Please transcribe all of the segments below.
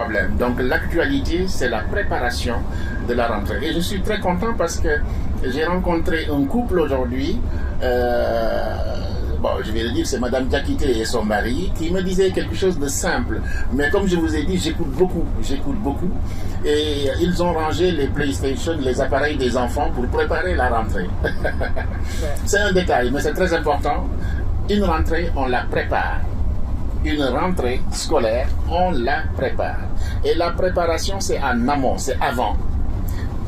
problème. Donc l'actualité, c'est la préparation de la rentrée. Et je suis très content parce que j'ai rencontré un couple aujourd'hui. Bon, je vais le dire, c'est Madame Diakité et son mari qui me disaient quelque chose de simple. Mais comme je vous ai dit, j'écoute beaucoup. Et ils ont rangé les PlayStation, les appareils des enfants pour préparer la rentrée. C'est un détail, mais c'est très important. Une rentrée, on la prépare. Une rentrée scolaire, on la prépare. Et la préparation, c'est en amont, c'est avant.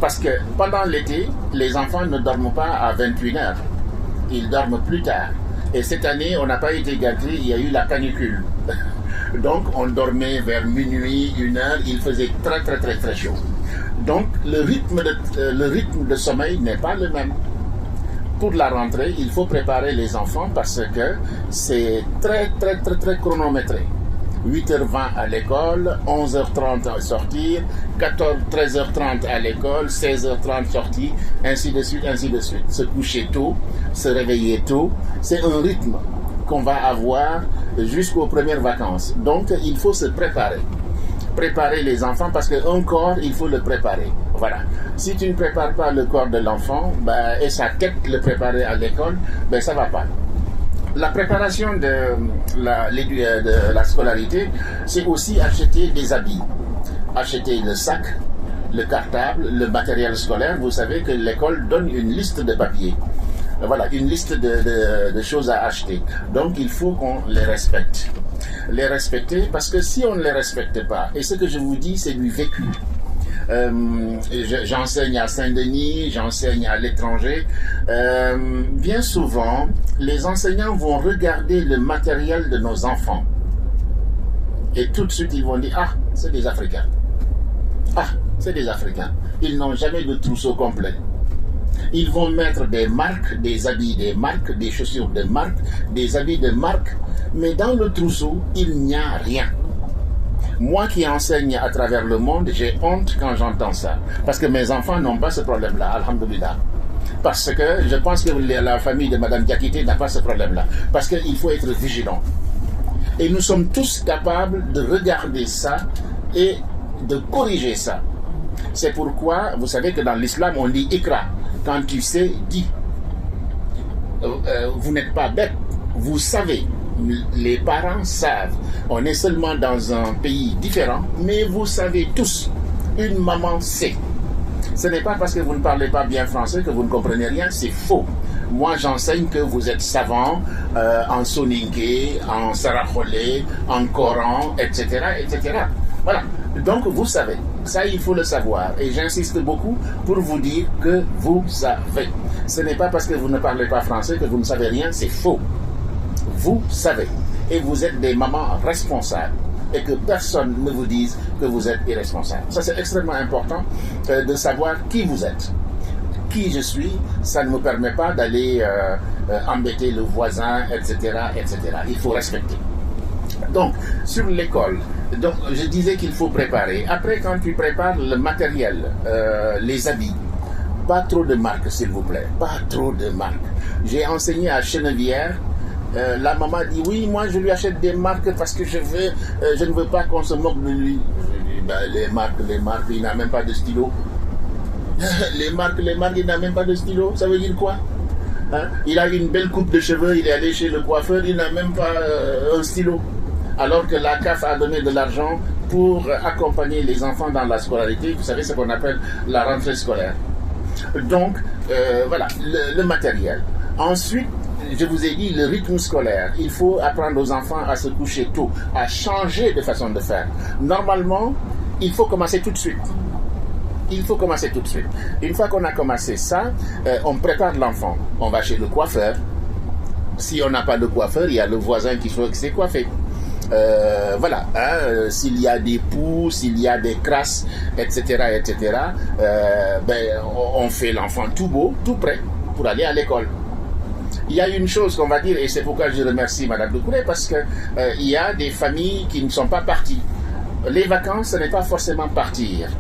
Parce que pendant l'été, les enfants ne dorment pas à 21h. Ils dorment plus tard. Et cette année, on n'a pas été gâtés, il y a eu la canicule. Donc, on dormait vers minuit, 1h, il faisait très chaud. Donc, le rythme de sommeil n'est pas le même. Pour la rentrée, il faut préparer les enfants parce que c'est très chronométré. 8h20 à l'école, 11h30 à sortir, 13h30 à l'école, 16h30 sortie, ainsi de suite. Se coucher tôt, se réveiller tôt, c'est un rythme qu'on va avoir jusqu'aux premières vacances. Donc, il faut se préparer. Préparer les enfants parce qu'un corps, il faut le préparer. Voilà. Si tu ne prépares pas le corps de l'enfant et sa tête le préparer à l'école, ça ne va pas. La préparation de la scolarité, c'est aussi acheter des habits. Acheter le sac, le cartable, le matériel scolaire. Vous savez que l'école donne une liste de papiers. Voilà, une liste de choses à acheter. Donc, il faut qu'on les respecte. Les respecter, parce que si on ne les respecte pas, et ce que je vous dis, c'est du vécu. J'enseigne à Saint-Denis, j'enseigne à l'étranger. Bien souvent, les enseignants vont regarder le matériel de nos enfants. Et tout de suite, ils vont dire, ah, c'est des Africains. Ah, c'est des Africains. Ils n'ont jamais de trousseau complet. Ils vont mettre des marques, des habits des marques, des chaussures de marque, des habits de marque, mais dans le trousseau, il n'y a rien. Moi qui enseigne à travers le monde, j'ai honte quand j'entends ça. Parce que mes enfants n'ont pas ce problème-là, alhamdoulilah. Parce que je pense que la famille de Mme Diakité n'a pas ce problème-là. Parce qu'il faut être vigilant. Et nous sommes tous capables de regarder ça et de corriger ça. C'est pourquoi, vous savez que dans l'islam, on dit « ikra ». Quand tu sais, dis. Vous n'êtes pas bête, vous savez. Les parents savent. On est seulement dans un pays différent, mais vous savez tous. Une maman sait. Ce n'est pas parce que vous ne parlez pas bien français que vous ne comprenez rien, c'est faux. Moi, j'enseigne que vous êtes savant en soninké, en saraholé, en coran, etc., etc. Voilà. Donc, vous savez. Ça, il faut le savoir. Et j'insiste beaucoup pour vous dire que vous savez. Ce n'est pas parce que vous ne parlez pas français que vous ne savez rien, c'est faux. Vous savez. Et vous êtes des mamans responsables. Et que personne ne vous dise que vous êtes irresponsable. Ça, c'est extrêmement important de savoir qui vous êtes. Qui je suis, ça ne me permet pas d'aller embêter le voisin, etc., etc. Il faut respecter. Donc, sur l'école, donc, je disais qu'il faut préparer. Après, quand tu prépares le matériel, les habits, pas trop de marques, s'il vous plaît. Pas trop de marques. J'ai enseigné à Chenevière. La maman dit, oui, moi, je lui achète des marques parce que je ne veux pas qu'on se moque de lui. Je dis, les marques, il n'a même pas de stylo. Les marques, il n'a même pas de stylo. Ça veut dire quoi? Hein? Il a une belle coupe de cheveux, il est allé chez le coiffeur, il n'a même pas un stylo. Alors que la CAF a donné de l'argent pour accompagner les enfants dans la scolarité. Vous savez ce qu'on appelle la rentrée scolaire. Donc, voilà, le matériel. Ensuite, je vous ai dit le rythme scolaire. Il faut apprendre aux enfants à se coucher tôt, à changer de façon de faire. Normalement, il faut commencer tout de suite. Il faut commencer tout de suite. Une fois qu'on a commencé ça, on prépare l'enfant. On va chez le coiffeur. Si on n'a pas de coiffeur, il y a le voisin qui s'est coiffé. Voilà, hein, s'il y a des poux, s'il y a des crasses, etc., on fait l'enfant tout beau, tout prêt pour aller à l'école. Il y a une chose qu'on va dire, et c'est pourquoi je remercie Madame Doucouré, parce que il y a des familles qui ne sont pas parties. Les vacances, ce n'est pas forcément partir.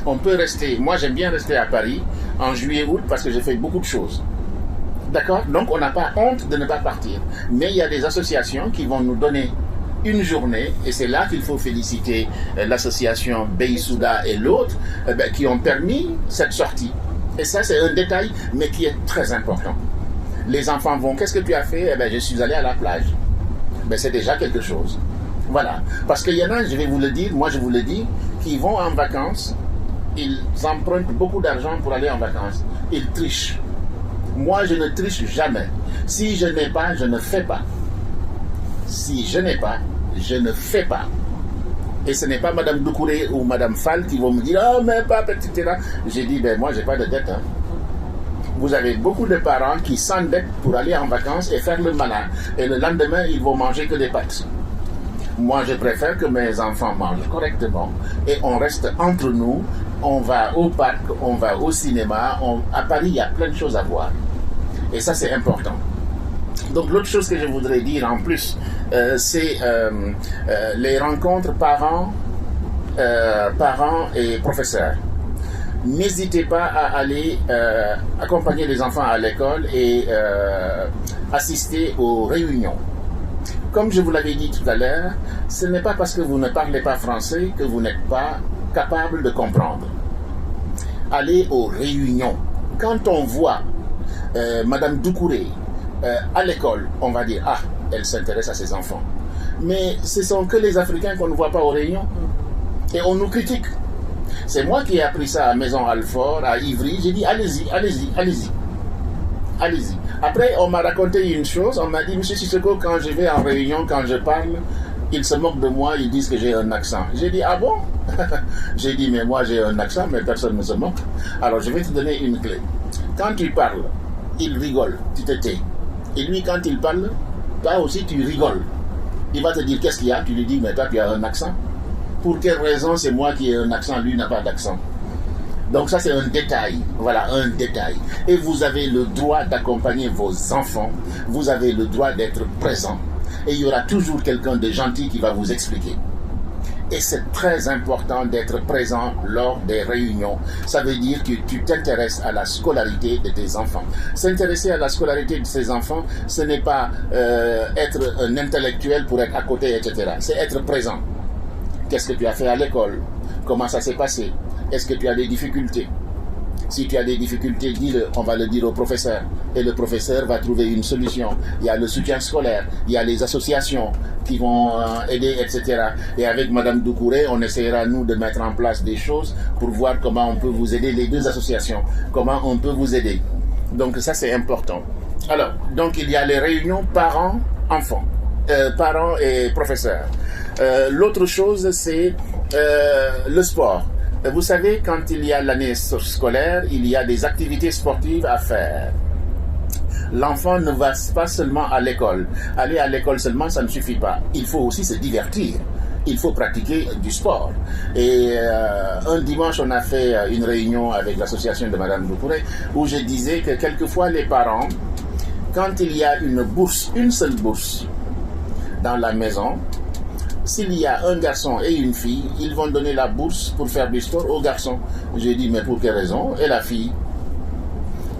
On peut rester, moi j'aime bien rester à Paris en juillet-août parce que j'ai fait beaucoup de choses. D'accord? Donc on n'a pas honte de ne pas partir. Mais il y a des associations qui vont nous donner une journée, et c'est là qu'il faut féliciter l'association Beïsouda et l'autre, qui ont permis cette sortie. Et ça, c'est un détail, mais qui est très important. Les enfants vont, qu'est-ce que tu as fait? Je suis allé à la plage. C'est déjà quelque chose. Voilà. Parce qu'il y en a, je vais vous le dire, moi je vous le dis, qui vont en vacances, ils empruntent beaucoup d'argent pour aller en vacances. Ils trichent. Moi, je ne triche jamais. Si je n'ai pas, je ne fais pas. Si je n'ai pas, je ne fais pas. Et ce n'est pas Madame Doucouré ou Madame Fall qui vont me dire « Oh, mais pas, etc. » J'ai dit « Moi, je n'ai pas de dette. Hein. » Vous avez beaucoup de parents qui s'endettent pour aller en vacances et faire le malin. Et le lendemain, ils vont manger que des pâtes. Moi, je préfère que mes enfants mangent correctement et on reste entre nous. On va au parc, on va au cinéma. À Paris, il y a plein de choses à voir. Et ça, c'est important. Donc, l'autre chose que je voudrais dire en plus, c'est les rencontres parents et professeurs. N'hésitez pas à aller accompagner les enfants à l'école et assister aux réunions. Comme je vous l'avais dit tout à l'heure, ce n'est pas parce que vous ne parlez pas français que vous n'êtes pas capable de comprendre. Allez aux réunions. Quand on voit Madame Doucouré à l'école, on va dire « Ah, elle s'intéresse à ses enfants ». Mais ce sont que les Africains qu'on ne voit pas aux réunions. Et on nous critique. C'est moi qui ai appris ça à Maison Alfort, à Ivry. J'ai dit « Allez-y, allez-y, allez-y. Allez-y ». Après, on m'a raconté une chose. On m'a dit « Monsieur Sissoko, quand je vais en réunion, quand je parle, ils se moquent de moi, ils disent que j'ai un accent. » J'ai dit « Ah bon ?» J'ai dit « Mais moi, j'ai un accent, mais personne ne se moque. » Alors, je vais te donner une clé. Quand tu parles, il rigole, tu te tais. Et lui, quand il parle, toi aussi, tu rigoles. Il va te dire « Qu'est-ce qu'il y a ?» Tu lui dis « Mais toi, tu as un accent. » Pour quelle raison c'est moi qui ai un accent, lui n'a pas d'accent? Donc ça c'est un détail, voilà, un détail. Et vous avez le droit d'accompagner vos enfants, vous avez le droit d'être présent. Et il y aura toujours quelqu'un de gentil qui va vous expliquer. Et c'est très important d'être présent lors des réunions. Ça veut dire que tu t'intéresses à la scolarité de tes enfants. S'intéresser à la scolarité de ses enfants, ce n'est pas être un intellectuel pour être à côté, etc. C'est être présent. Qu'est-ce que tu as fait à l'école? Comment ça s'est passé? Est-ce que tu as des difficultés? Si tu as des difficultés, dis-le, on va le dire au professeur. Et le professeur va trouver une solution. Il y a le soutien scolaire, il y a les associations qui vont aider, etc. Et avec Madame Doucouré, on essaiera, nous, de mettre en place des choses pour voir comment on peut vous aider, les deux associations, comment on peut vous aider. Donc ça, c'est important. Alors, donc il y a les réunions parents-enfants, parents et professeurs. L'autre chose, c'est le sport. Vous savez, quand il y a l'année scolaire, il y a des activités sportives à faire. L'enfant ne va pas seulement à l'école. Aller à l'école seulement, ça ne suffit pas. Il faut aussi se divertir. Il faut pratiquer du sport. Et un dimanche, on a fait une réunion avec l'association de Madame Doucouré où je disais que quelquefois les parents, quand il y a une bourse, une seule bourse dans la maison, s'il y a un garçon et une fille, ils vont donner la bourse pour faire du sport au garçon. J'ai dit, mais pour quelle raison? Et la fille?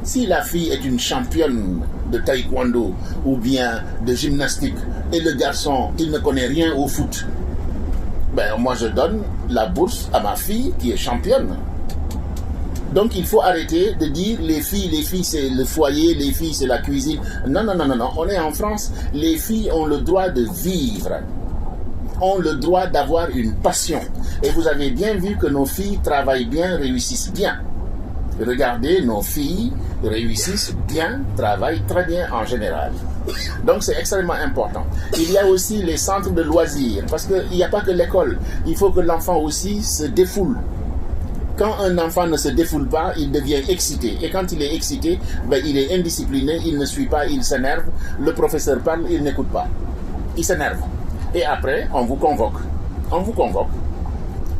Si la fille est une championne de taekwondo ou bien de gymnastique et le garçon, il ne connaît rien au foot, moi je donne la bourse à ma fille qui est championne. Donc il faut arrêter de dire les filles c'est le foyer, les filles c'est la cuisine. Non, on est en France, les filles ont le droit de vivre, ont le droit d'avoir une passion. Et vous avez bien vu que nos filles travaillent bien, réussissent bien. Regardez, nos filles réussissent bien, travaillent très bien en général. Donc c'est extrêmement important. Il y a aussi les centres de loisirs, parce qu'il n'y a pas que l'école. Il faut que l'enfant aussi se défoule. Quand un enfant ne se défoule pas, il devient excité. Et quand il est excité, il est indiscipliné, il ne suit pas, il s'énerve. Le professeur parle, il n'écoute pas. Il s'énerve. Et après, on vous convoque. On vous convoque.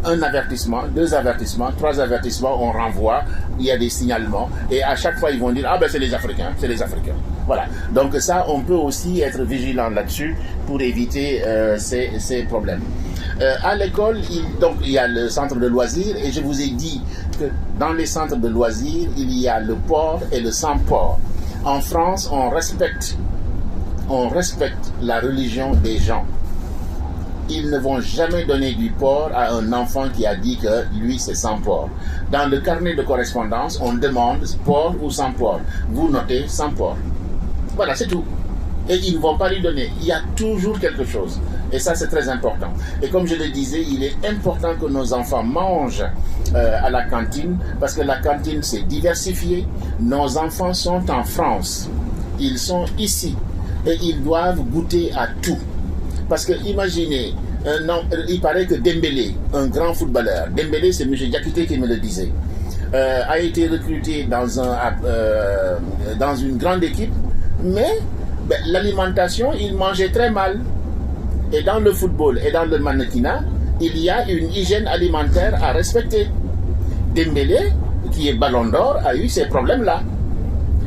Un avertissement, 2 avertissements, 3 avertissements, on renvoie, il y a des signalements. Et à chaque fois, ils vont dire, c'est les Africains, c'est les Africains. Voilà. Donc ça, on peut aussi être vigilant là-dessus pour éviter ces problèmes. À l'école, il y a le centre de loisirs et je vous ai dit que dans les centres de loisirs, il y a le port et le sans-port. En France, on respecte la religion des gens. ils ne vont jamais donner du porc à un enfant qui a dit que lui c'est sans porc. Dans le carnet de correspondance, on demande porc ou sans porc. Vous notez sans porc. Voilà, c'est tout. Et ils ne vont pas lui donner. Il y a toujours quelque chose. Et ça, c'est très important. Et comme je le disais, il est important que nos enfants mangent à la cantine, parce que la cantine, c'est diversifié. Nos enfants sont en France. Ils sont ici. Et ils doivent goûter à tout. Parce que imaginez, il paraît que Dembélé, un grand footballeur, Dembélé, c'est M. Diakité qui me le disait, a été recruté dans une grande équipe, mais l'alimentation, il mangeait très mal. Et dans le football et dans le mannequinat, il y a une hygiène alimentaire à respecter. Dembélé, qui est ballon d'or, a eu ces problèmes-là.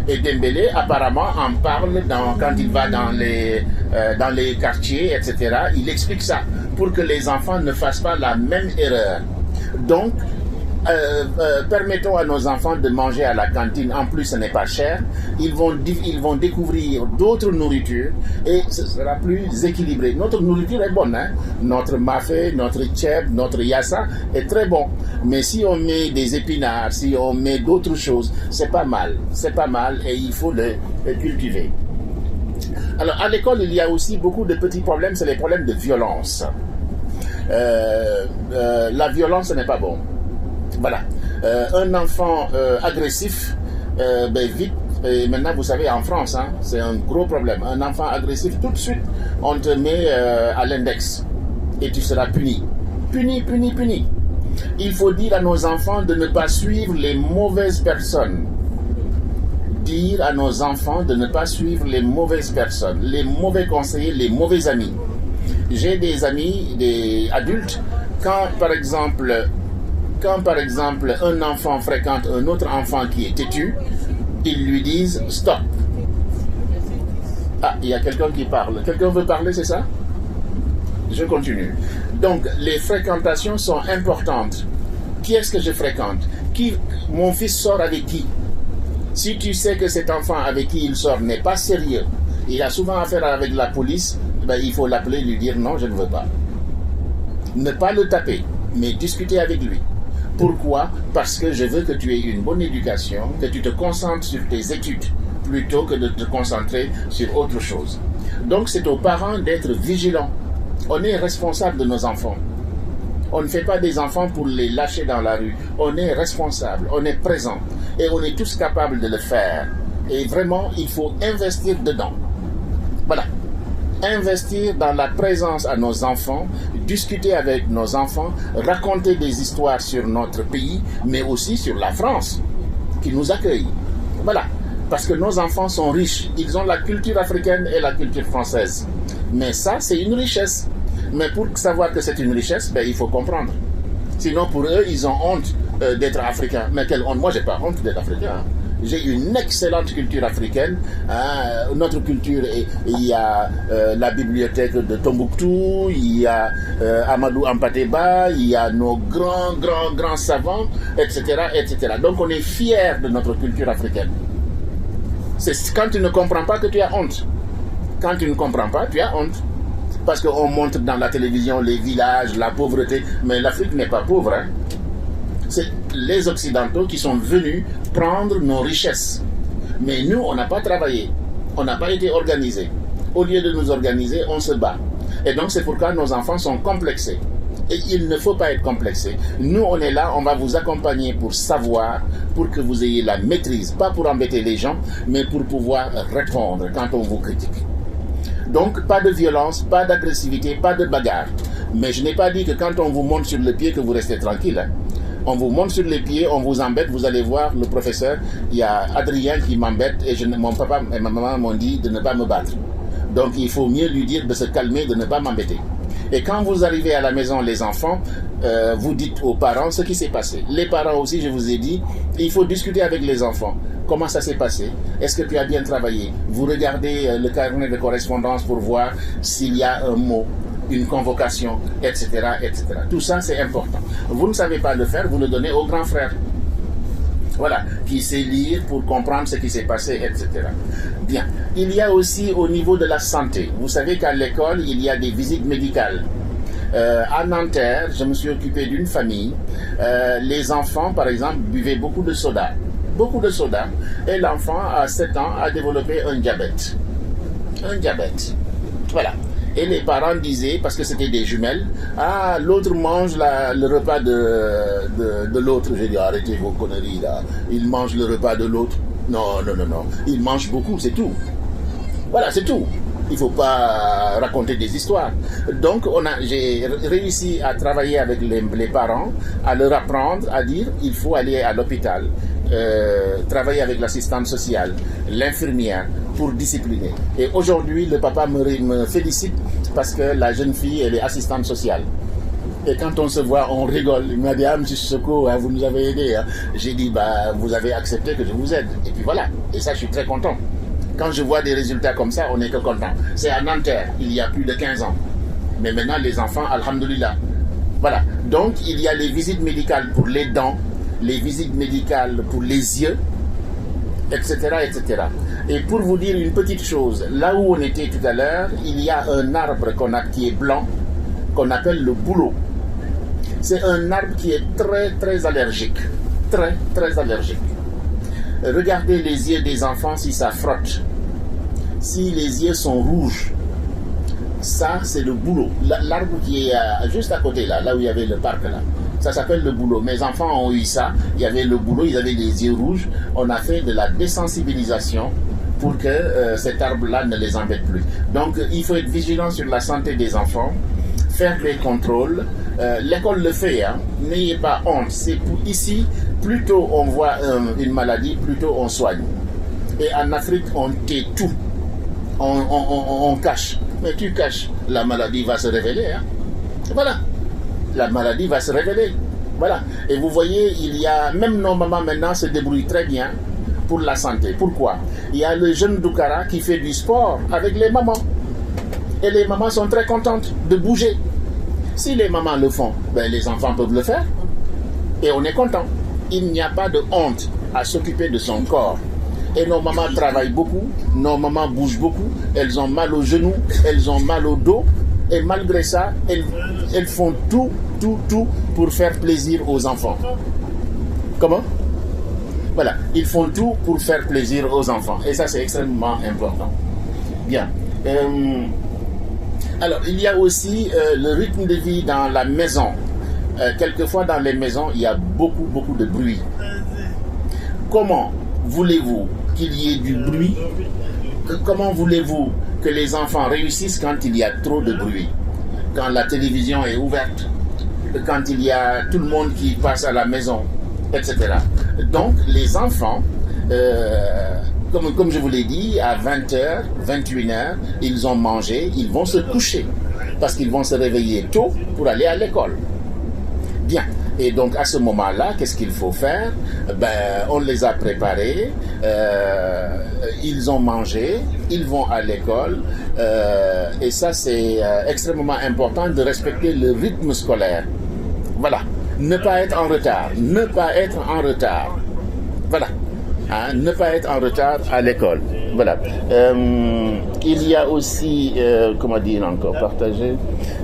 Et Dembélé, apparemment, en parle quand il va dans les quartiers, etc. Il explique ça, pour que les enfants ne fassent pas la même erreur. Donc, permettons à nos enfants de manger à la cantine. En plus, ce n'est pas cher. Ils vont découvrir d'autres nourritures et ce sera plus équilibré. Notre nourriture est bonne, hein? Notre mafé, notre tchèp, notre yassa est très bon. Mais si on met des épinards, si on met d'autres choses, c'est pas mal. C'est pas mal et il faut le cultiver. Alors, à l'école, il y a aussi beaucoup de petits problèmes. C'est les problèmes de violence. La violence, ce n'est pas bon. Voilà, un enfant agressif, vite, et maintenant vous savez en France, hein, c'est un gros problème. Un enfant agressif, tout de suite, on te met à l'index et tu seras puni. Puni, puni, puni. Il faut dire à nos enfants de ne pas suivre les mauvaises personnes. Dire à nos enfants de ne pas suivre les mauvaises personnes, les mauvais conseillers, les mauvais amis. J'ai des amis, des adultes, quand par exemple un enfant fréquente un autre enfant qui est têtu, ils lui disent stop. Ah, il y a quelqu'un qui parle. Quelqu'un veut parler, c'est ça? Je continue. Donc, les fréquentations sont importantes. Qui est-ce que je fréquente? Mon fils sort avec qui? Si tu sais que cet enfant avec qui il sort n'est pas sérieux, il a souvent affaire avec la police, il faut l'appeler et lui dire non, je ne veux pas. Ne pas le taper, mais discuter avec lui. Pourquoi? Parce que je veux que tu aies une bonne éducation, que tu te concentres sur tes études, plutôt que de te concentrer sur autre chose. Donc c'est aux parents d'être vigilants. On est responsable de nos enfants. On ne fait pas des enfants pour les lâcher dans la rue. On est responsable, on est présent. Et on est tous capables de le faire. Et vraiment, il faut investir dedans. Voilà. Investir dans la présence à nos enfants, discuter avec nos enfants, raconter des histoires sur notre pays, mais aussi sur la France, qui nous accueille. Voilà. Parce que nos enfants sont riches. Ils ont la culture africaine et la culture française. Mais ça, c'est une richesse. Mais pour savoir que c'est une richesse, il faut comprendre. Sinon, pour eux, ils ont honte d'être africains. Mais quelle honte? Moi, je n'ai pas honte d'être africain. Hein. J'ai une excellente culture africaine. Hein. Notre culture, il y a la bibliothèque de Tombouctou, il y a Amadou Ampateba, il y a nos grands savants, etc., etc. Donc on est fiers de notre culture africaine. C'est quand tu ne comprends pas que tu as honte. Quand tu ne comprends pas, tu as honte. Parce qu'on montre dans la télévision les villages, la pauvreté, mais l'Afrique n'est pas pauvre. Hein. C'est les Occidentaux qui sont venus prendre nos richesses. Mais nous, on n'a pas travaillé. On n'a pas été organisés. Au lieu de nous organiser, on se bat. Et donc, c'est pourquoi nos enfants sont complexés. Et il ne faut pas être complexé. Nous, on est là, on va vous accompagner pour savoir, pour que vous ayez la maîtrise. Pas pour embêter les gens, mais pour pouvoir répondre quand on vous critique. Donc, pas de violence, pas d'agressivité, pas de bagarre. Mais je n'ai pas dit que quand on vous monte sur le pied, que vous restez tranquille. Hein. On vous monte sur les pieds, on vous embête, vous allez voir le professeur. Il y a Adrien qui m'embête et mon papa et ma maman m'ont dit de ne pas me battre. Donc, il faut mieux lui dire de se calmer, de ne pas m'embêter. Et quand vous arrivez à la maison, les enfants, vous dites aux parents ce qui s'est passé. Les parents aussi, je vous ai dit, il faut discuter avec les enfants. Comment ça s'est passé? Est-ce que tu as bien travaillé? Vous regardez le carnet de correspondance pour voir s'il y a un mot, une convocation, etc., etc. Tout ça, c'est important. Vous ne savez pas le faire, vous le donnez au grand frère. Voilà, qui sait lire pour comprendre ce qui s'est passé, etc. Bien. Il y a aussi au niveau de la santé. Vous savez qu'à l'école, il y a des visites médicales. À Nanterre, je me suis occupé d'une famille. Les enfants, par exemple, buvaient beaucoup de soda. Beaucoup de soda. Et l'enfant, à 7 ans, a développé un diabète. Un diabète. Voilà. Et les parents disaient, parce que c'était des jumelles, ah, l'autre mange le repas de l'autre. J'ai dit, arrêtez vos conneries là. Il mange le repas de l'autre. Non, non, non, non. Il mange beaucoup, c'est tout. Voilà, c'est tout. Il ne faut pas raconter des histoires. Donc, j'ai réussi à travailler avec les parents, à leur apprendre à dire, il faut aller à l'hôpital, travailler avec l'assistante sociale, l'infirmière, pour discipliner. Et aujourd'hui, le papa me félicite parce que la jeune fille, elle est assistante sociale. Et quand on se voit, on rigole. Il m'a dit, ah, M. Sissoko, vous nous avez aidé. Hein. J'ai dit, bah, vous avez accepté que je vous aide. Et puis voilà. Et ça, je suis très content. Quand je vois des résultats comme ça, on n'est que content. C'est à Nanterre, il y a plus de 15 ans. Mais maintenant, les enfants, alhamdoulilah. Voilà. Donc, il y a les visites médicales pour les dents, les visites médicales pour les yeux, etc., etc. Et pour vous dire une petite chose, là où on était tout à l'heure, il y a un arbre qui est blanc, qu'on appelle le bouleau. C'est un arbre qui est très, très allergique. Très, très allergique. Regardez les yeux des enfants si ça frotte. Si les yeux sont rouges, ça c'est le bouleau. L'arbre qui est juste à côté là où il y avait le parc là. Ça s'appelle le bouleau. Mes enfants ont eu ça. Il y avait le bouleau, ils avaient les yeux rouges. On a fait de la désensibilisation pour que cet arbre-là ne les embête plus. Donc il faut être vigilant sur la santé des enfants, faire des contrôles. L'école le fait, hein. N'ayez pas honte. C'est ici, plus tôt on voit une maladie, plus tôt on soigne. Et en Afrique, on tait tout. On cache. Mais tu caches, la maladie va se révéler. Hein. Voilà. La maladie va se révéler. Voilà. Et vous voyez, il y a, même nos mamans maintenant se débrouillent très bien pour la santé. Pourquoi? Il y a le jeune Doukara qui fait du sport avec les mamans. Et les mamans sont très contentes de bouger. Si les mamans le font, ben les enfants peuvent le faire. Et on est content. Il n'y a pas de honte à s'occuper de son corps. Et nos mamans travaillent beaucoup, nos mamans bougent beaucoup, elles ont mal aux genoux, elles ont mal au dos. Et malgré ça, elles font tout pour faire plaisir aux enfants. Comment? Voilà, ils font tout pour faire plaisir aux enfants. Et ça, c'est extrêmement important. Bien. Alors, il y a aussi le rythme de vie dans la maison. Quelquefois, dans les maisons, il y a beaucoup de bruit. Comment voulez-vous qu'il y ait du bruit? Comment voulez-vous que les enfants réussissent quand il y a trop de bruit? Quand la télévision est ouverte, quand il y a tout le monde qui passe à la maison, etc. Donc, les enfants, comme je vous l'ai dit, à 20h, 21h, ils ont mangé, ils vont se coucher. Parce qu'ils vont se réveiller tôt pour aller à l'école. Bien. Et donc, à ce moment-là, qu'est-ce qu'il faut faire? Ben, on les a préparés, ils ont mangé, ils vont à l'école. Et ça, c'est extrêmement important de respecter le rythme scolaire. Voilà. Ne pas être en retard. Ne pas être en retard. Voilà. Hein, ne pas être en retard à l'école. Voilà. Il y a aussi, comment dire encore, partager.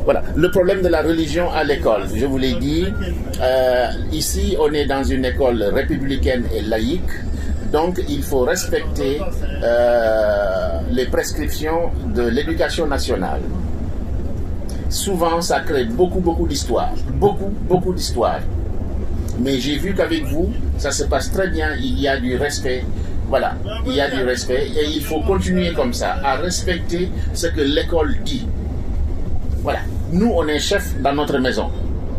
Voilà. Le problème de la religion à l'école. Je vous l'ai dit, ici, on est dans une école républicaine et laïque. Donc, il faut respecter les prescriptions de l'éducation nationale. Souvent, ça crée beaucoup d'histoires. Beaucoup d'histoires. Mais j'ai vu qu'avec vous, ça se passe très bien. Il y a du respect. Voilà, il y a du respect. Et il faut continuer comme ça, à respecter ce que l'école dit. Voilà. Nous, on est chef dans notre maison.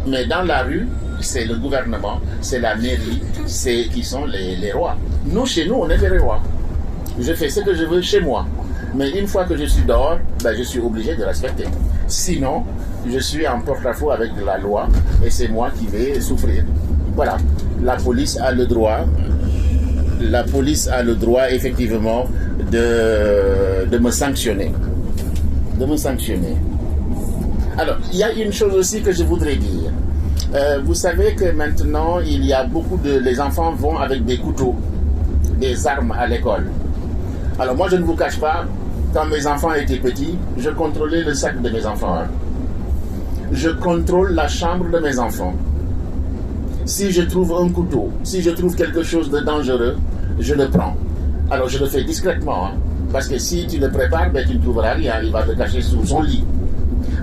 Mais dans la rue, c'est le gouvernement, c'est la mairie, c'est qui sont les rois. Nous, chez nous, on est les rois. Je fais ce que je veux chez moi. Mais une fois que je suis dehors, ben, je suis obligé de respecter. Sinon, je suis en porte-à-faux avec la loi et c'est moi qui vais souffrir. Voilà. La police a le droit. La police a le droit, effectivement, de me sanctionner. De me sanctionner. Alors, il y a une chose aussi que je voudrais dire. Vous savez que maintenant, il y a les enfants vont avec des couteaux, des armes à l'école. Alors moi, je ne vous cache pas, quand mes enfants étaient petits, je contrôlais le sac de mes enfants. je contrôle la chambre de mes enfants. Si je trouve un couteau, si je trouve quelque chose de dangereux, je le prends. Alors je le fais discrètement, hein, parce que si tu le prépares, ben, tu ne trouveras rien, il va te cacher sous son lit.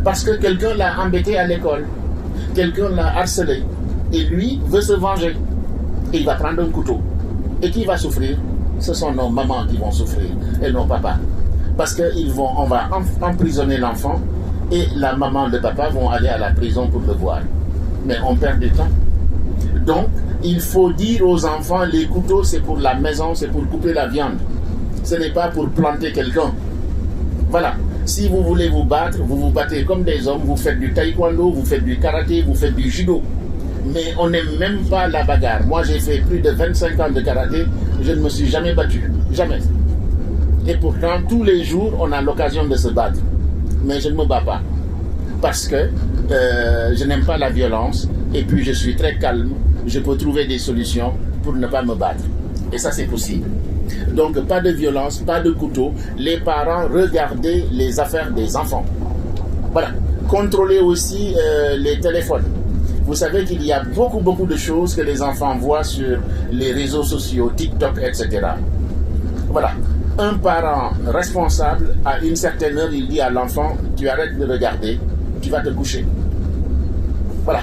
Parce que quelqu'un l'a embêté à l'école, quelqu'un l'a harcelé, et lui veut se venger. Et il va prendre un couteau. Et qui va souffrir? Ce sont nos mamans qui vont souffrir, et nos papas. Parce qu'on va emprisonner l'enfant, et la maman, le papa vont aller à la prison pour le voir. Mais on perd du temps. Donc, il faut dire aux enfants, les couteaux, c'est pour la maison, c'est pour couper la viande. Ce n'est pas pour planter quelqu'un. Voilà. Si vous voulez vous battre, vous vous battez comme des hommes, vous faites du taekwondo, vous faites du karaté, vous faites du judo. Mais on n'aime même pas la bagarre. Moi, j'ai fait plus de 25 ans de karaté, je ne me suis jamais battu. Jamais. Et pourtant, tous les jours, on a l'occasion de se battre. Mais je ne me bats pas. Parce que je n'aime pas la violence, et puis je suis très calme. Je peux trouver des solutions pour ne pas me battre. Et ça, c'est possible. Donc, pas de violence, pas de couteau. Les parents, regardez les affaires des enfants. Voilà. Contrôlez aussi les téléphones. Vous savez qu'il y a beaucoup de choses que les enfants voient sur les réseaux sociaux, TikTok, etc. Voilà. Un parent responsable, à une certaine heure, il dit à l'enfant, tu arrêtes de regarder, tu vas te coucher. Voilà.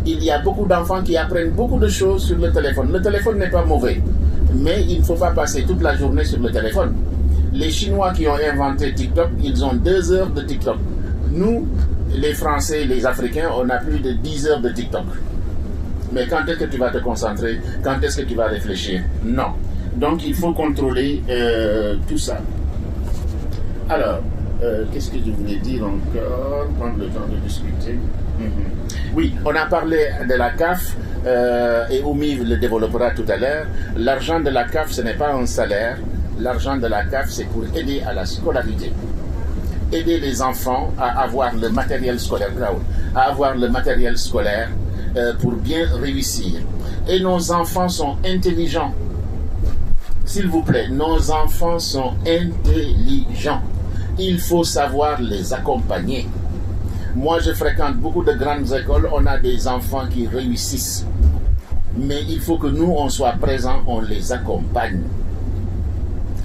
Il y a beaucoup d'enfants qui apprennent beaucoup de choses sur le téléphone. Le téléphone n'est pas mauvais, mais il ne faut pas passer toute la journée sur le téléphone. Les Chinois qui ont inventé TikTok, ils ont 2 heures de TikTok. Nous, les Français, les Africains, on a plus de 10 heures de TikTok. Mais quand est-ce que tu vas te concentrer? Quand est-ce que tu vas réfléchir? Non. Donc, il faut contrôler tout ça. Alors, qu'est-ce que je voulais dire encore? Prendre le temps de discuter. Oui, on a parlé de la CAF et Oumi le développera tout à l'heure. L'argent de la CAF, ce n'est pas un salaire. L'argent de la CAF, c'est pour aider à la scolarité. Aider les enfants à avoir le matériel scolaire, pour bien réussir. Et nos enfants sont intelligents. S'il vous plaît, nos enfants sont intelligents. Il faut savoir les accompagner. Moi, je fréquente beaucoup de grandes écoles, on a des enfants qui réussissent. Mais il faut que nous, on soit présents, on les accompagne.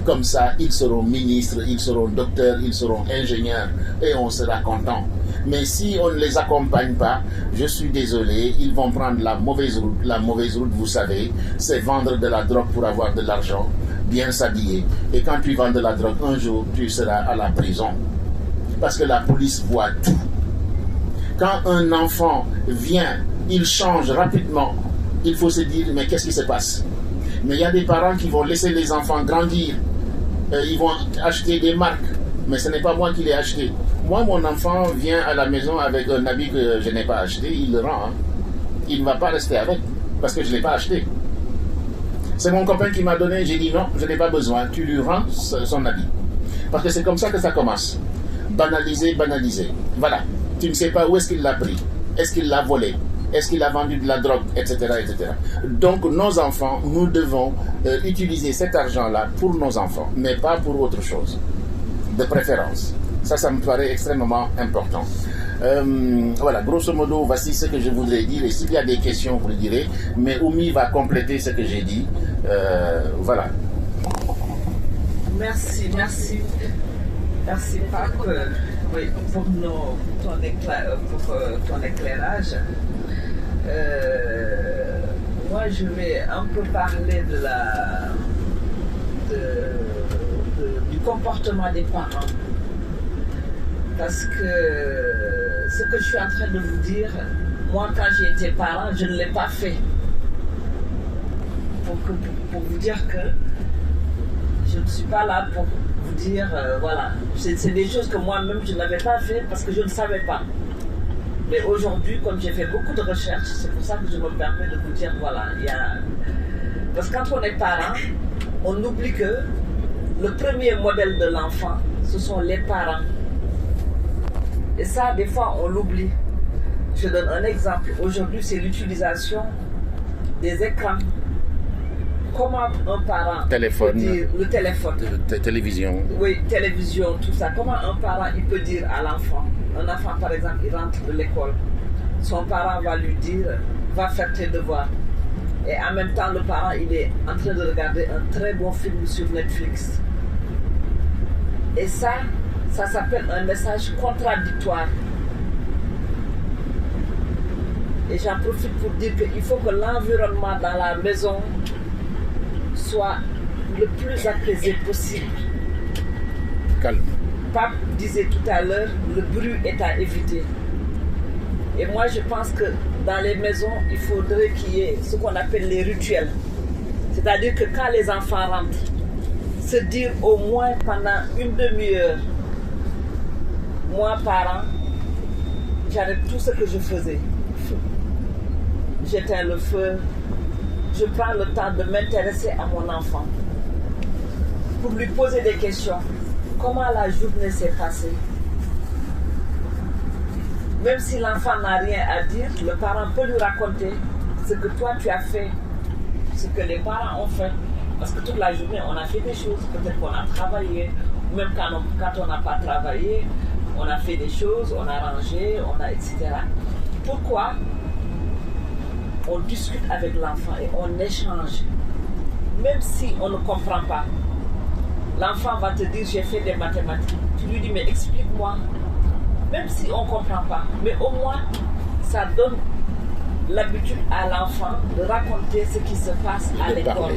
Comme ça, ils seront ministres, ils seront docteurs, ils seront ingénieurs et on sera content. Mais si on ne les accompagne pas, je suis désolé, ils vont prendre la mauvaise route. La mauvaise route, vous savez, c'est vendre de la drogue pour avoir de l'argent, bien s'habiller. Et quand tu vends de la drogue, un jour, tu seras à la prison. Parce que la police voit tout. Quand un enfant vient, il change rapidement. Il faut se dire, mais qu'est-ce qui se passe? Mais il y a des parents qui vont laisser les enfants grandir. Ils vont acheter des marques. Mais ce n'est pas moi qui l'ai acheté. Moi, mon enfant vient à la maison avec un habit que je n'ai pas acheté. Il le rend. Hein. Il ne va pas rester avec parce que je ne l'ai pas acheté. C'est mon copain qui m'a donné. J'ai dit non, je n'ai pas besoin. Tu lui rends son habit. Parce que c'est comme ça que ça commence. Banaliser, banaliser. Voilà. Tu ne sais pas où est-ce qu'il l'a pris. Est-ce qu'il l'a volé? Est-ce qu'il a vendu de la drogue, etc., etc. Donc, nos enfants, nous devons utiliser cet argent-là pour nos enfants, mais pas pour autre chose, de préférence. Ça me paraît extrêmement important. Voilà, grosso modo, voici ce que je voudrais dire. Et s'il y a des questions, vous le direz. Mais Oumi va compléter ce que j'ai dit. Voilà. Merci Pac, oui, pour ton éclairage. Moi, je vais un peu parler du comportement des parents. Parce que ce que je suis en train de vous dire, moi, quand j'ai été parent, je ne l'ai pas fait. Pour vous dire que je ne suis pas là pour vous dire, voilà. C'est des choses que moi-même, je n'avais pas fait parce que je ne savais pas. Mais aujourd'hui, comme j'ai fait beaucoup de recherches, c'est pour ça que je me permets de vous dire, voilà, parce que quand on est parent, on oublie que le premier modèle de l'enfant, ce sont les parents. Et ça, des fois, on l'oublie. Je donne un exemple. Aujourd'hui, c'est l'utilisation des écrans. comment un parent Téléphone. peut dire le téléphone, Télévision. oui, télévision, tout ça, comment un parent il peut dire à l'enfant, un enfant par exemple, il rentre de l'école, son parent va lui dire, va faire tes devoirs. Et en même temps, le parent, il est en train de regarder un très bon film sur Netflix. Et ça s'appelle un message contradictoire. Et j'en profite pour dire qu'il faut que l'environnement dans la maison soit le plus apaisé possible. Calme. Pape disait tout à l'heure, le bruit est à éviter. Et moi, je pense que dans les maisons, il faudrait qu'il y ait ce qu'on appelle les rituels. C'est-à-dire que quand les enfants rentrent, se dire au moins pendant une demi-heure, moi, parent, j'arrête tout ce que je faisais. J'éteins le feu, je prends le temps de m'intéresser à mon enfant pour lui poser des questions. Comment la journée s'est passée? Même si l'enfant n'a rien à dire, le parent peut lui raconter ce que toi tu as fait, ce que les parents ont fait. Parce que toute la journée, on a fait des choses, peut-être qu'on a travaillé, ou même quand on n'a pas travaillé, on a fait des choses, on a rangé, etc. Pourquoi on discute avec l'enfant et on échange, même si on ne comprend pas. L'enfant va te dire, j'ai fait des mathématiques. Tu lui dis, mais explique-moi. Même si on ne comprend pas, mais au moins, ça donne l'habitude à l'enfant de raconter ce qui se passe à l'école.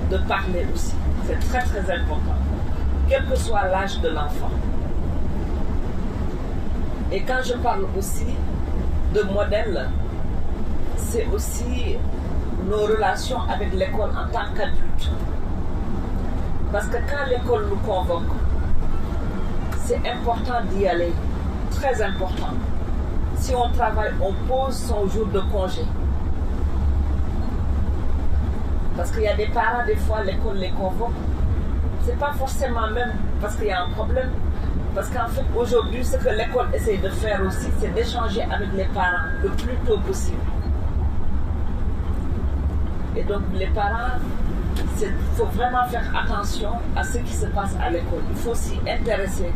De parler aussi. C'est très très important. Quel que soit l'âge de l'enfant. Et quand je parle aussi de modèle, c'est aussi nos relations avec l'école en tant qu'adultes. Parce que quand l'école nous convoque, c'est important d'y aller. Très important. Si on travaille, on pose son jour de congé. Parce qu'il y a des parents, des fois, l'école les convoque. C'est pas forcément même parce qu'il y a un problème. Parce qu'en fait, aujourd'hui, ce que l'école essaie de faire aussi, c'est d'échanger avec les parents le plus tôt possible. Et donc, les parents, il faut vraiment faire attention à ce qui se passe à l'école. Il faut s'y intéresser.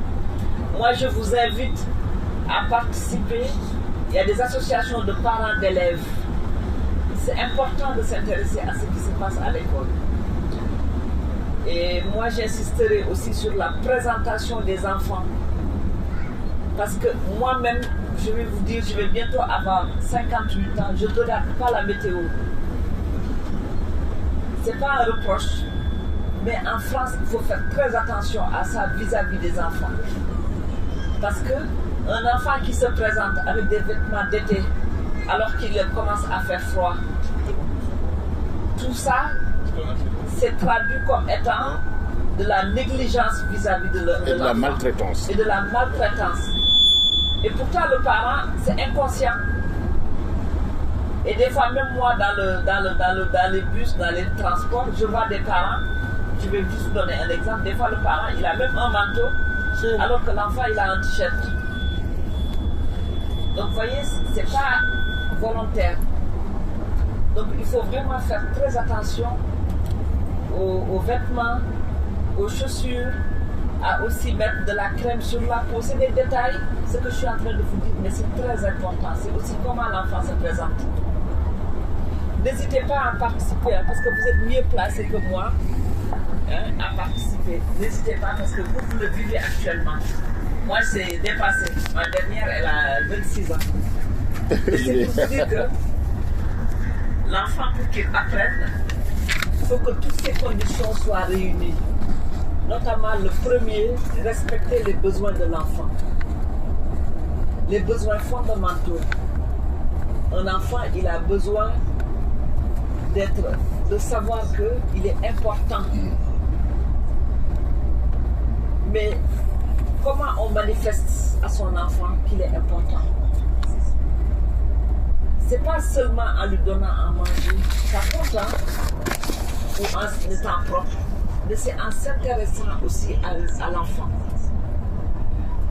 Moi, je vous invite à participer. Il y a des associations de parents d'élèves. C'est important de s'intéresser à ce qui se passe à l'école. Et moi, j'insisterai aussi sur la présentation des enfants. Parce que moi-même, je vais vous dire, je vais bientôt avoir 58 ans, je ne regarde pas la météo. Ce n'est pas un reproche, mais en France, il faut faire très attention à ça vis-à-vis des enfants. Parce qu'un enfant qui se présente avec des vêtements d'été, alors qu'il commence à faire froid, tout ça, c'est traduit comme étant de la négligence vis-à-vis de l'enfant. Et de la maltraitance. Et de la maltraitance. Et pourtant, le parent, c'est inconscient. Et des fois, même moi, dans les bus, dans les transports, je vois des parents, je vais juste vous donner un exemple, des fois, le parent, il a même un manteau, alors que l'enfant, il a un t-shirt. Donc, vous voyez, c'est pas volontaire. Donc, il faut vraiment faire très attention aux vêtements, aux chaussures, à aussi mettre de la crème sur la peau. C'est des détails, ce que je suis en train de vous dire, mais c'est très important. C'est aussi comment l'enfant se présente. N'hésitez pas à participer, hein, parce que vous êtes mieux placé que moi à participer. N'hésitez pas, parce que vous le vivez actuellement. Moi, c'est dépassé. Ma dernière, elle a 26 ans. Et c'est pour vous dire que l'enfant, pour qu'il apprenne, il faut que toutes ces conditions soient réunies. Notamment le premier, respecter les besoins de l'enfant. Les besoins fondamentaux. Un enfant, il a besoin de savoir qu'il est important. Mais comment on manifeste à son enfant qu'il est important? C'est pas seulement en lui donnant à manger, ça compte, hein, ou en étant propre, mais c'est en s'intéressant aussi à l'enfant.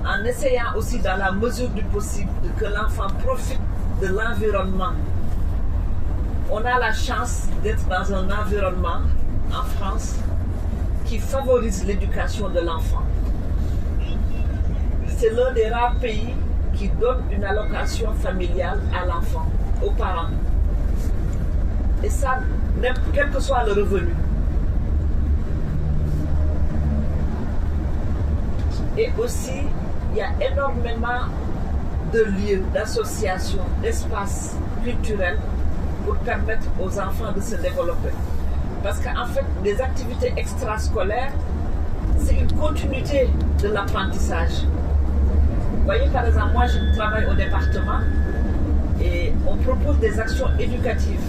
En essayant aussi, dans la mesure du possible, que l'enfant profite de l'environnement on a la chance d'être dans un environnement en France qui favorise l'éducation de l'enfant. C'est l'un des rares pays qui donne une allocation familiale à l'enfant, aux parents. Et ça, quel que soit le revenu. Et aussi, il y a énormément de lieux, d'associations, d'espaces culturels pour permettre aux enfants de se développer. Parce qu'en fait, les activités extrascolaires, c'est une continuité de l'apprentissage. Vous voyez, par exemple, moi je travaille au département et on propose des actions éducatives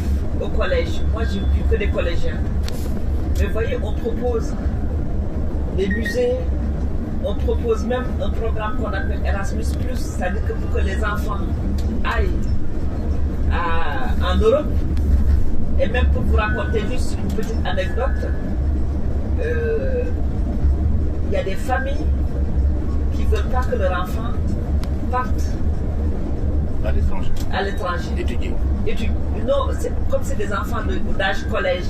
au collège. Moi, je n'occupe que des collégiens. Mais vous voyez, on propose des musées, on propose même un programme qu'on appelle Erasmus+, c'est-à-dire que pour que les enfants aillent en Europe, et même pour vous raconter juste une petite anecdote, il y a des familles qui ne veulent pas que leur enfant parte à l'étranger. Étudier. Non, comme c'est des enfants d'âge collège,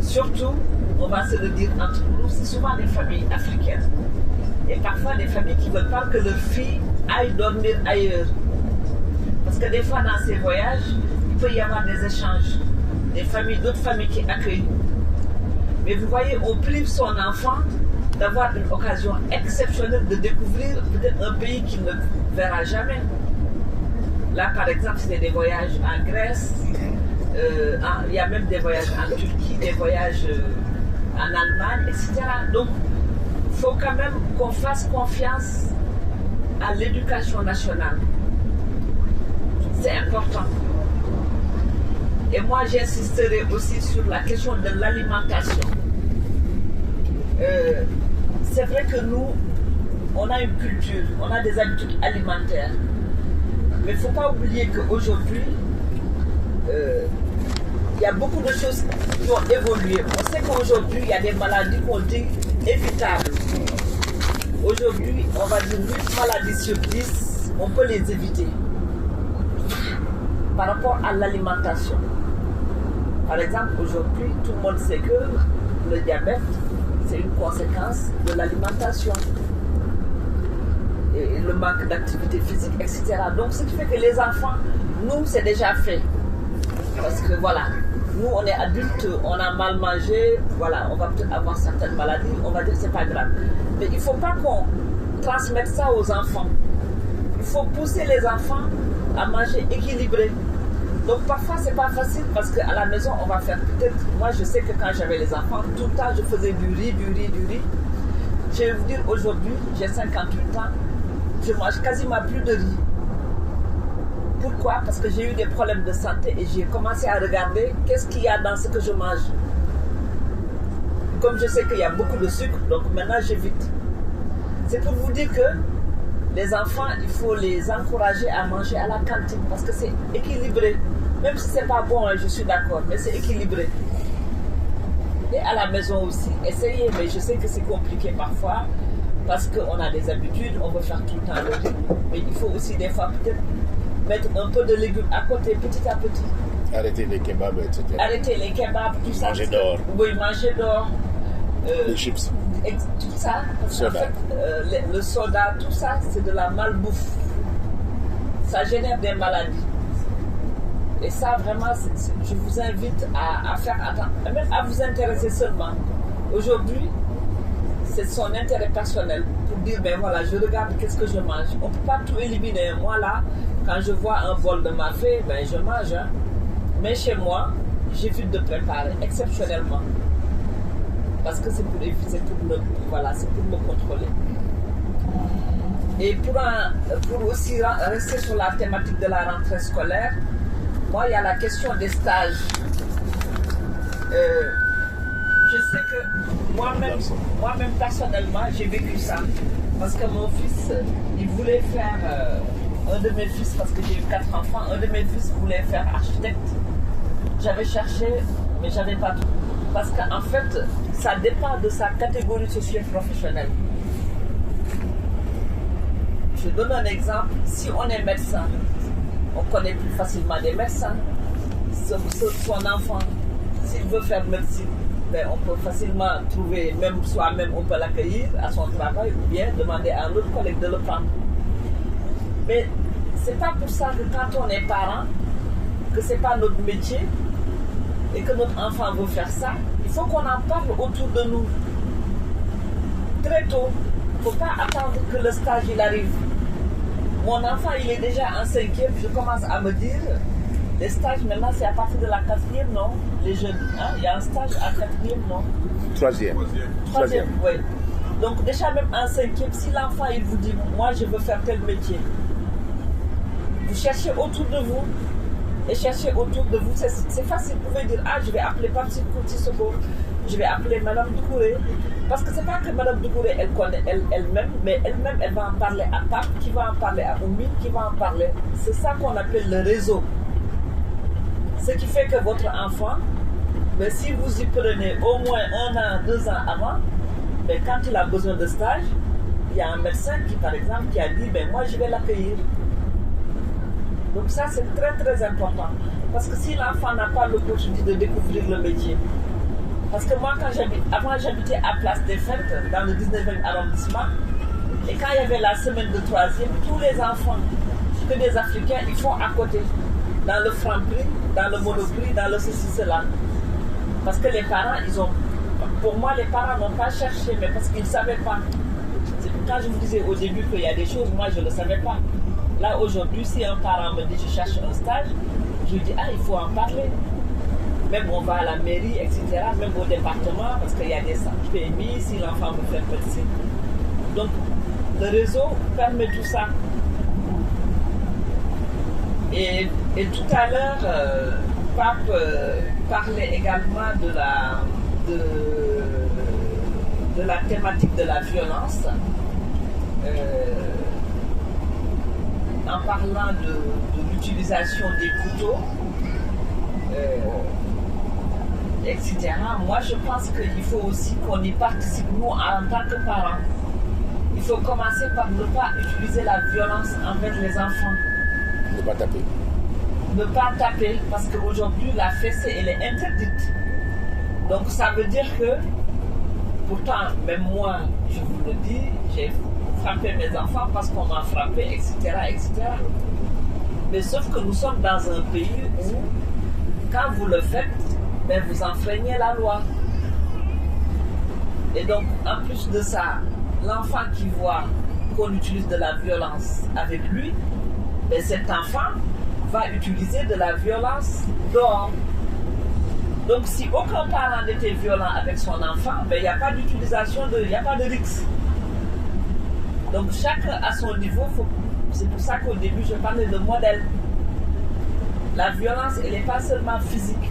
surtout, on va se le dire entre nous, c'est souvent des familles africaines. Et parfois des familles qui ne veulent pas que leur fille aille dormir ailleurs. Parce que des fois dans ces voyages, il peut y avoir des échanges, d'autres familles qui accueillent. Mais vous voyez, on prive son enfant d'avoir une occasion exceptionnelle de découvrir peut-être un pays qu'il ne verra jamais. Là, par exemple, c'est des voyages en Grèce, il y a même des voyages en Turquie, des voyages en Allemagne, etc. Donc, il faut quand même qu'on fasse confiance à l'éducation nationale. C'est important. Et moi, j'insisterai aussi sur la question de l'alimentation. C'est vrai que nous, on a une culture, on a des habitudes alimentaires. Mais il ne faut pas oublier qu'aujourd'hui, il y a beaucoup de choses qui ont évolué. On sait qu'aujourd'hui, il y a des maladies qu'on dit évitables. Aujourd'hui, on va dire 8 maladies sur 10, on peut les éviter par rapport à l'alimentation. Par exemple, aujourd'hui, tout le monde sait que le diabète, c'est une conséquence de l'alimentation. Et le manque d'activité physique, etc. Donc, ce qui fait que les enfants, nous, c'est déjà fait. Parce que voilà, nous, on est adultes, on a mal mangé, voilà, on va peut-être avoir certaines maladies, on va dire que c'est pas grave. Mais il ne faut pas qu'on transmette ça aux enfants. Il faut pousser les enfants à manger équilibré. Donc parfois c'est pas facile parce qu'à la maison on va faire peut-être, moi je sais que quand j'avais les enfants, tout le temps je faisais du riz. Je vais vous dire aujourd'hui, j'ai 58 ans, je mange quasiment plus de riz. Pourquoi? Parce que j'ai eu des problèmes de santé et j'ai commencé à regarder qu'est-ce qu'il y a dans ce que je mange. Comme je sais qu'il y a beaucoup de sucre, donc maintenant j'évite. C'est pour vous dire que les enfants, il faut les encourager à manger à la cantine parce que c'est équilibré. Même si c'est pas bon, je suis d'accord, mais c'est équilibré. Et à la maison aussi, essayez, mais je sais que c'est compliqué parfois parce qu'on a des habitudes, on veut faire tout le temps le riz. Mais il faut aussi des fois peut-être mettre un peu de légumes à côté, petit à petit. Arrêter les kebabs, etc. Arrêter les kebabs, tout ça. Manger dehors. Oui, manger dehors. Les chips. Tout ça. Soda. En fait, le soda, tout ça, c'est de la malbouffe. Ça génère des maladies. Et ça, vraiment, je vous invite à faire attention, même à vous intéresser seulement. Aujourd'hui, c'est son intérêt personnel pour dire, ben voilà, je regarde qu'est-ce que je mange. On ne peut pas tout éliminer. Moi, là, quand je vois un bol de mafé, ben je mange. Hein. Mais chez moi, j'évite de préparer, exceptionnellement. Parce que c'est pour éviter, voilà, c'est pour me contrôler. Et pour aussi rester sur la thématique de la rentrée scolaire, moi, il y a la question des stages. Je sais que moi-même personnellement, j'ai vécu ça. Parce que mon fils, il voulait faire, un de mes fils, parce que j'ai eu 4 enfants, un de mes fils voulait faire architecte. J'avais cherché, mais j'avais pas tout. Parce qu'en fait, ça dépend de sa catégorie socio-professionnelle. Je donne un exemple. Si on est médecin, on connaît plus facilement des médecins. son enfant, s'il veut faire médecine, ben, on peut facilement trouver, même soi-même, on peut l'accueillir à son travail ou bien demander à un autre collègue de le prendre. Mais c'est pas pour ça que quand on est parent, que c'est pas notre métier et que notre enfant veut faire ça, il faut qu'on en parle autour de nous. Très tôt. Il ne faut pas attendre que le stage il arrive. Mon enfant, il est déjà en 5e, je commence à me dire, les stages maintenant c'est à partir de la 4e, non? Les jeunes, hein? Il y a un stage à 4e, non? 3e. 3e, oui. Donc déjà même en 5e, si l'enfant il vous dit, moi je veux faire tel métier, vous cherchez autour de vous, et cherchez autour de vous, c'est facile, vous pouvez dire, ah je vais appeler Pape Sissoko, je vais appeler Madame Doucouré, parce que c'est pas que Madame Doucouré elle connaît elle-même, mais elle-même elle va en parler à Pape, qui va en parler à Oumi, qui va en parler. C'est ça qu'on appelle le réseau. Ce qui fait que votre enfant, ben, si vous y prenez au moins 1 an, 2 ans avant, ben, quand il a besoin de stage, il y a un médecin qui, par exemple, qui a dit, ben, moi je vais l'accueillir. Donc ça c'est très très important. Parce que si l'enfant n'a pas l'opportunité de découvrir le métier, parce que moi avant j'habitais à Place des Fêtes, dans le 19e arrondissement, et quand il y avait la semaine de 3e, tous les enfants, que des Africains, ils font à côté, dans le franc-prix, dans le monoprix, dans le ceci, cela. Parce que les parents, pour moi les parents n'ont pas cherché, mais parce qu'ils ne savaient pas. C'est quand je vous disais au début qu'il y a des choses, moi je ne le savais pas. Là aujourd'hui, si un parent me dit je cherche un stage, je lui dis ah il faut en parler. Même on va à la mairie, etc. Même au département, parce qu'il y a des centres PMI, si l'enfant veut faire médecine. Donc le réseau permet tout ça. Et tout à l'heure, Pape parlait également de la thématique de la violence. En parlant de l'utilisation des couteaux, etc. Moi, je pense qu'il faut aussi qu'on y participe, nous, en tant que parents. Il faut commencer par ne pas utiliser la violence envers les enfants. Ne pas taper. Ne pas taper, parce qu'aujourd'hui, la fessée, elle est interdite. Donc, ça veut dire que, pourtant, même moi, je vous le dis, j'ai frappé mes enfants parce qu'on m'a frappé, etc., etc. Mais sauf que nous sommes dans un pays où, quand vous le faites, ben vous enfreignez la loi. Et donc, en plus de ça, l'enfant qui voit qu'on utilise de la violence avec lui, ben cet enfant va utiliser de la violence dehors. Donc, si aucun parent n'était violent avec son enfant, ben il n'y a pas d'utilisation, il n'y a pas de risque. Donc, chacun à son niveau, c'est pour ça qu'au début, je parlais de modèle. La violence, elle n'est pas seulement physique.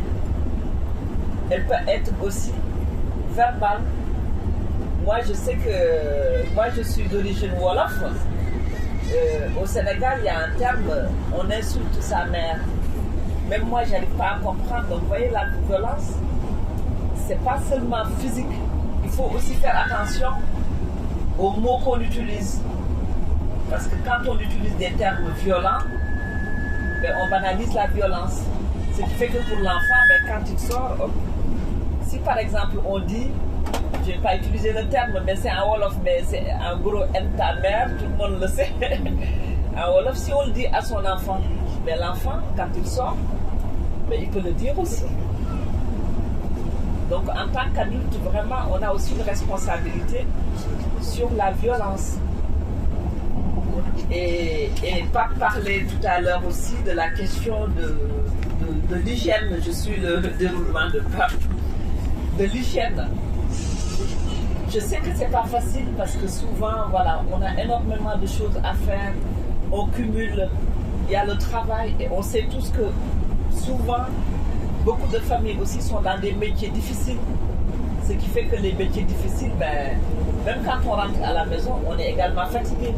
Elle peut être aussi verbale. Moi, je sais que moi, je suis d'origine Wolof. Au Sénégal, il y a un terme, on insulte sa mère. Même moi, je n'arrive pas à comprendre. Donc, vous voyez, la violence, ce n'est pas seulement physique. Il faut aussi faire attention aux mots qu'on utilise. Parce que quand on utilise des termes violents, ben, on banalise la violence. Ce qui fait que pour l'enfant, ben, quand il sort, si par exemple on dit, je ne vais pas utiliser le terme, mais c'est en Wolof, mais c'est en gros aime ta mère, tout le monde le sait. En Wolof, si on le dit à son enfant, ben, l'enfant, quand il sort, ben, il peut le dire aussi. Donc en tant qu'adulte, vraiment, on a aussi une responsabilité sur la violence. Et Pape parlait tout à l'heure aussi de la question de l'hygiène. Je suis le déroulement de Pape. De l'hygiène. Je sais que c'est pas facile parce que souvent, voilà, on a énormément de choses à faire. On cumule. Il y a le travail et on sait tous que souvent, beaucoup de familles aussi sont dans des métiers difficiles. Ce qui fait que les métiers difficiles, ben, même quand on rentre à la maison, on est également fatigué.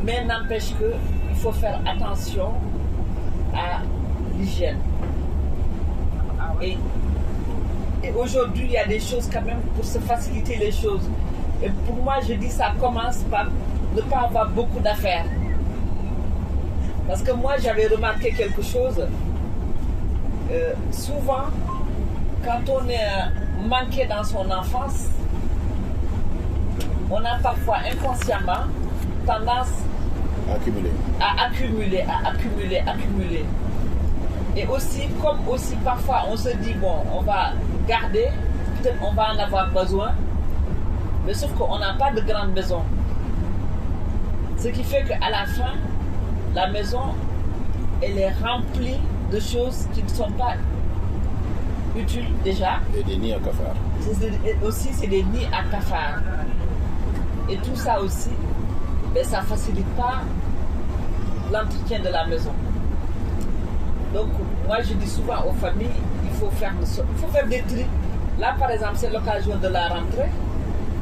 Mais n'empêche qu'il faut faire attention à l'hygiène. Et aujourd'hui, il y a des choses quand même pour se faciliter les choses. Et pour moi, je dis ça commence par ne pas avoir beaucoup d'affaires. Parce que moi, j'avais remarqué quelque chose. souvent, quand on est manqué dans son enfance, on a parfois inconsciemment tendance à accumuler. Et aussi, comme aussi parfois on se dit, bon, on va garder, peut-être on va en avoir besoin, mais sauf qu'on n'a pas de grande maison. Ce qui fait qu'à la fin, la maison, elle est remplie de choses qui ne sont pas utiles déjà. Et des nids à cafards. Aussi, c'est des nids à cafards. Et tout ça aussi, ben, ça ne facilite pas l'entretien de la maison. Donc, moi, je dis souvent aux familles, il faut faire des tri. Là, par exemple, c'est l'occasion de la rentrée.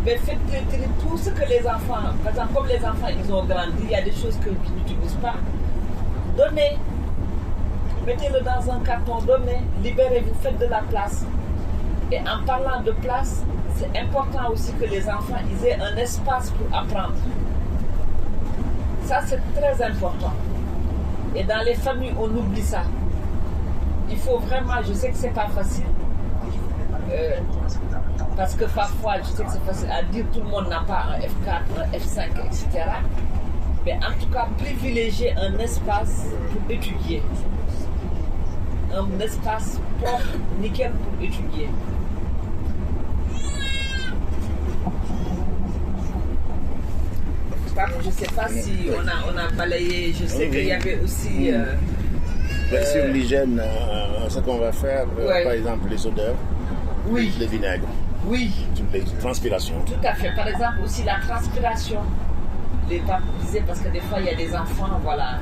Mais faites des tri, tout ce que les enfants, par exemple, comme les enfants, ils ont grandi, il y a des choses qu'ils n'utilisent pas. Donnez. Mettez-le dans un carton, donnez, libérez-vous, faites de la place. Et en parlant de place, c'est important aussi que les enfants ils aient un espace pour apprendre. Ça, c'est très important. Et dans les familles, on oublie ça. Il faut vraiment, je sais que c'est pas facile, parce que parfois, je sais que c'est facile à dire, tout le monde n'a pas un F4, un F5, etc. Mais en tout cas, privilégier un espace pour étudier. Un espace propre, nickel pour étudier. Je ne sais pas si on a balayé, je sais qu'il y avait aussi... sur l'hygiène, ce qu'on va faire, par exemple, les odeurs, le vinaigre, les transpirations. Tout à fait. Par exemple, aussi la transpiration. Les papes disaient, parce que des fois, il y a des enfants, voilà...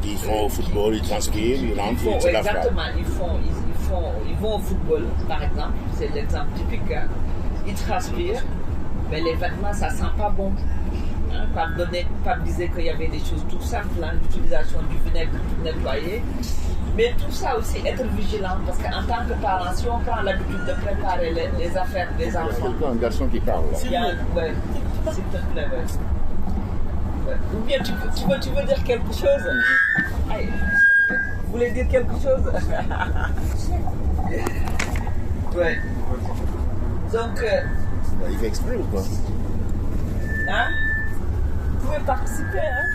Ils font au football, ils transpirent, ils rentrent, ils se lavent. Exactement, ils vont au football, par exemple, c'est l'exemple typique. Hein. Ils transpirent, mais les vêtements, ça sent pas bon. Hein. Pape disait qu'il y avait des choses tout simples, hein, l'utilisation du vinaigre pour nettoyer. Mais tout ça aussi, être vigilant, parce qu'en tant que parent, si on prend l'habitude de préparer les affaires des enfants... C'est un garçon qui parle. S'il te plaît, Ou bien tu veux dire quelque chose? Aïe. Vous voulez dire quelque chose? Ouais. Donc... il fait exprès ou quoi? Hein? Vous pouvez participer, hein?